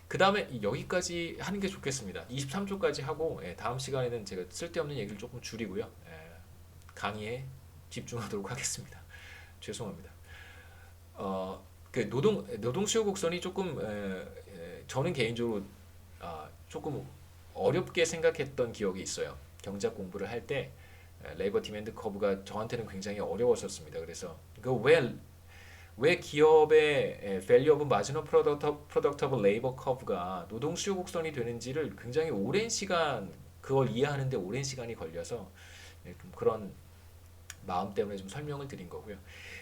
A: 그 다음에 여기까지 하는 게 좋겠습니다. 23초까지 하고 다음 시간에는 제가 쓸데없는 얘기를 조금 줄이고요. 강의에 집중하도록 하겠습니다. 죄송합니다. 그 노동 수요 곡선이 조금 저는 개인적으로 조금 어렵게 생각했던 기억이 있어요. 경제학 공부를 할 때 레이버 디맨드 커브가 저한테는 굉장히 어려웠었습니다. 그래서 왜 기업의 value of marginal product of labor curve가 노동 수요 곡선이 되는지를 굉장히 오랜 시간 그걸 이해하는데 오랜 시간이 걸려서 좀 그런 마음 때문에 좀 설명을 드린 거고요.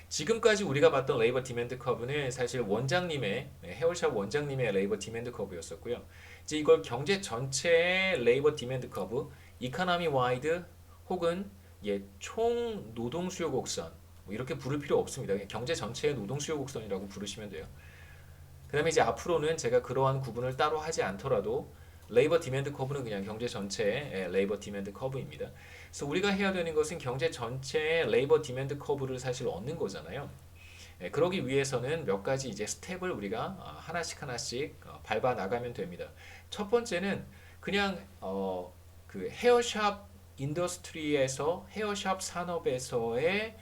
A: 지금까지 우리가 봤던 레이버 디맨드 커브는 사실 원장님의 헤어샵 원장님의 레이버 디맨드 커브였었고요. 이제 이걸 경제 전체의 레이버 디맨드 커브, 이코노미 와이드 혹은 총 노동 수요 곡선 뭐 이렇게 부를 필요 없습니다. 그냥 경제 전체의 노동 수요 곡선이라고 부르시면 돼요. 그다음에 이제 앞으로는 제가 그러한 구분을 따로 하지 않더라도 레이버 디맨드 커브는 그냥 경제 전체의 레이버 디맨드 커브입니다. 그래서 우리가 해야 되는 것은 경제 전체의 레이버 디맨드 커브를 사실 얻는 거잖아요. 그러기 위해서는 몇 가지 이제 스텝을 우리가 하나씩 밟아 나가면 됩니다. 첫 번째는 그냥 그 헤어샵 인더스트리에서 헤어샵 산업에서의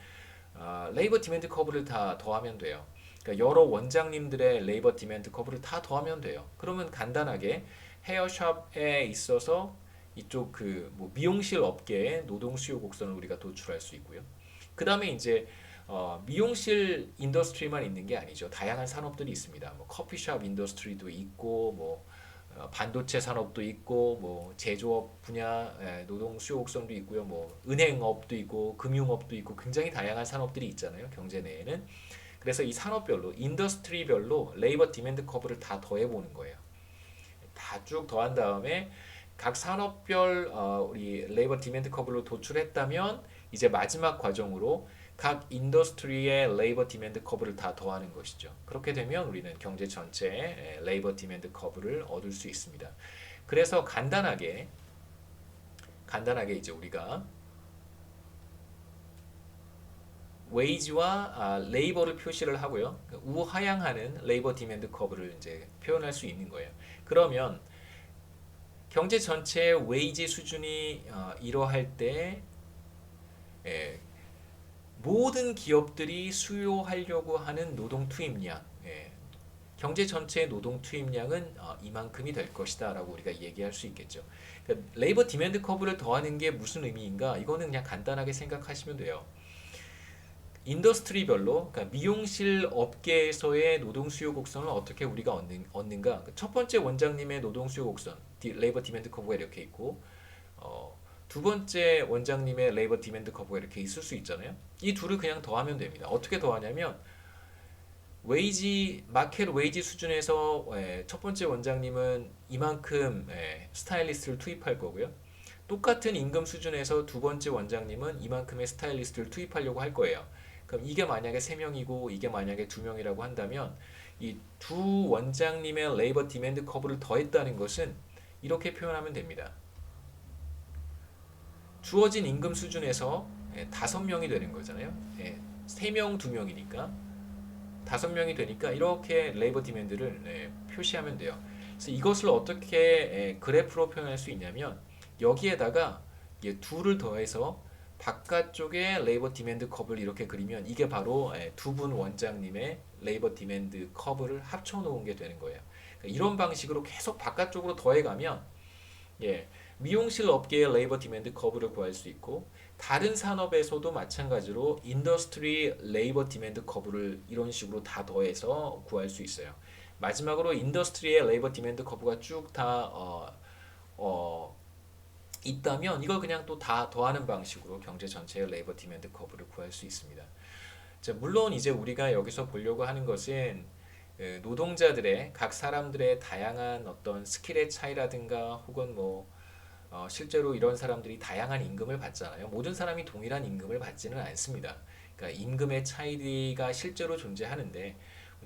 A: 레이버 디맨드 커브를 다 더하면 돼요. 그러니까 여러 원장님들의 레이버 디맨드 커브를 다 더하면 돼요. 그러면 간단하게 헤어샵에 있어서 이쪽 그 뭐 미용실 업계의 노동 수요 곡선을 우리가 도출할 수 있고요. 그 다음에 이제 미용실 인더스트리만 있는 게 아니죠. 다양한 산업들이 있습니다. 뭐 커피숍 인더스트리도 있고, 뭐 반도체 산업도 있고, 뭐 제조업 분야 노동 수요 곡선도 있고요. 뭐 은행업도 있고, 금융업도 있고, 굉장히 다양한 산업들이 있잖아요. 경제 내에는. 그래서 이 산업별로, 인더스트리별로 레이버 디맨드 커브를 다 더해보는 거예요. 다 쭉 더한 다음에 각 산업별 우리 레이버 디맨드 커브로 도출했다면 이제 마지막 과정으로 각 인더스트리의 레이버 디맨드 커브를 다 더하는 것이죠. 그렇게 되면 우리는 경제 전체의 레이버 디맨드 커브를 얻을 수 있습니다. 그래서 간단하게 이제 우리가 웨이지와 레이버를 표시를 하고요. 우하향하는 레이버 디맨드 커브를 이제 표현할 수 있는 거예요. 그러면 경제 전체의 웨이지 수준이 이러할 때 모든 기업들이 수요하려고 하는 노동 투입량, 경제 전체의 노동 투입량은 이만큼이 될 것이다 라고 우리가 얘기할 수 있겠죠. 그러니까 레이버 디맨드 커브를 더하는 게 무슨 의미인가? 이거는 그냥 간단하게 생각하시면 돼요. 인더스트리별로, 그러니까 미용실 업계에서의 노동 수요 곡선을 어떻게 우리가 얻는가? 첫 번째 원장님의 노동 수요 곡선, 레이버 디맨드 커브가 이렇게 있고, 두 번째 원장님의 레이버 디맨드 커브가 이렇게 있을 수 있잖아요. 이 둘을 그냥 더하면 됩니다. 어떻게 더하냐면 마켓 웨이지 수준에서 첫 번째 원장님은 이만큼 스타일리스트를 투입할 거고요. 똑같은 임금 수준에서 두 번째 원장님은 이만큼의 스타일리스트를 투입하려고 할 거예요. 그럼 이게 만약에 3명이고 이게 만약에 2명이라고 한다면 이 두 원장님의 레이버 디맨드 커브를 더했다는 것은 이렇게 표현하면 됩니다. 주어진 임금 수준에서 5명이 되는 거잖아요. 3명, 2명이니까 5명이 되니까 이렇게 레이버 디맨드를 표시하면 돼요. 그래서 이것을 어떻게 그래프로 표현할 수 있냐면 여기에다가 둘을 더해서 바깥쪽에 레이버 디맨드 커브를 이렇게 그리면 이게 바로 두 분 원장님의 레이버 디맨드 커브를 합쳐 놓은 게 되는 거예요. 그러니까 이런 방식으로 계속 바깥쪽으로 더해가면 미용실 업계의 레이버 디맨드 커브를 구할 수 있고 다른 산업에서도 마찬가지로 인더스트리 레이버 디맨드 커브를 이런 식으로 다 더해서 구할 수 있어요. 마지막으로 인더스트리의 레이버 디맨드 커브가 쭉 다 있다면 이걸 그냥 또 다 더하는 방식으로 경제 전체의 레이버 디맨드 커브를 구할 수 있습니다. 자, 물론 이제 우리가 여기서 보려고 하는 것은 노동자들의 각 사람들의 다양한 어떤 스킬의 차이라든가 혹은 뭐 실제로 이런 사람들이 다양한 임금을 받잖아요. 모든 사람이 동일한 임금을 받지는 않습니다. 그러니까 임금의 차이가 실제로 존재하는데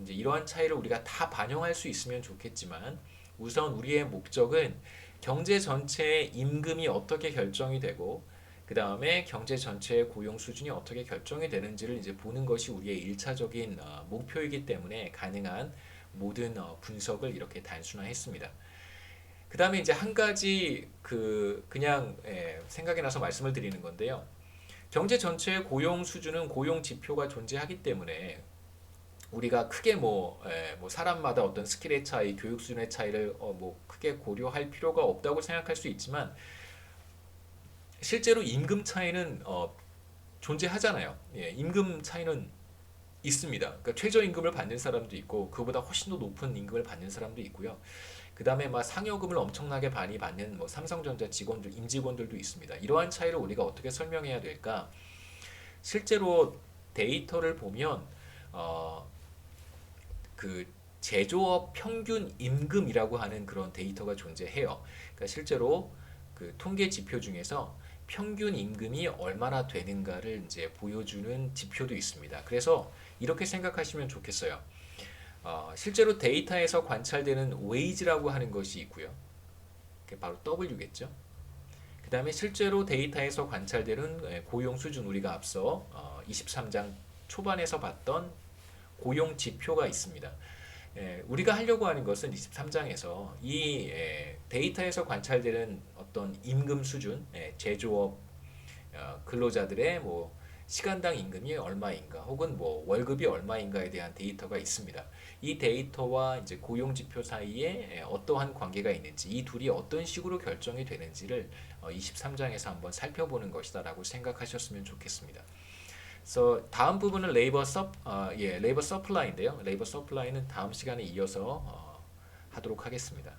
A: 이제 이러한 차이를 우리가 다 반영할 수 있으면 좋겠지만 우선 우리의 목적은 경제 전체의 임금이 어떻게 결정이 되고 그 다음에 경제 전체의 고용 수준이 어떻게 결정이 되는지를 이제 보는 것이 우리의 일차적인 목표이기 때문에 가능한 모든 분석을 이렇게 단순화했습니다. 그 다음에 이제 한 가지 그냥 생각이 나서 말씀을 드리는 건데요. 경제 전체의 고용 수준은 고용 지표가 존재하기 때문에 우리가 크게 뭐 사람마다 어떤 스킬의 차이, 교육 수준의 차이를 뭐 크게 고려할 필요가 없다고 생각할 수 있지만 실제로 임금 차이는 존재하잖아요. 예, 임금 차이는 있습니다. 그러니까 최저임금을 받는 사람도 있고 그보다 훨씬 더 높은 임금을 받는 사람도 있고요. 그 다음에 막 상여금을 엄청나게 많이 받는 뭐 삼성전자 직원들, 임직원들도 있습니다. 이러한 차이를 우리가 어떻게 설명해야 될까? 실제로 데이터를 보면 그 제조업 평균 임금이라고 하는 그런 데이터가 존재해요. 그러니까 실제로 그 통계 지표 중에서 평균 임금이 얼마나 되는가를 이제 보여주는 지표도 있습니다. 그래서 이렇게 생각하시면 좋겠어요. 실제로 데이터에서 관찰되는 wage라고 하는 것이 있고요. 그게 바로 W겠죠. 그 다음에 실제로 데이터에서 관찰되는 고용 수준, 우리가 앞서 23장 초반에서 봤던 고용 지표가 있습니다. 우리가 하려고 하는 것은 23장에서 이 데이터에서 관찰되는 어떤 임금 수준, 제조업 근로자들의 뭐 시간당 임금이 얼마인가 혹은 뭐 월급이 얼마인가에 대한 데이터가 있습니다. 이 데이터와 이제 고용 지표 사이에 어떠한 관계가 있는지, 이 둘이 어떤 식으로 결정이 되는지를 23장에서 한번 살펴보는 것이다라고 생각하셨으면 좋겠습니다. 그래서 다음 부분은 레이버 서플라이인데요. 레이버 서플라이는 다음 시간에 이어서 하도록 하겠습니다.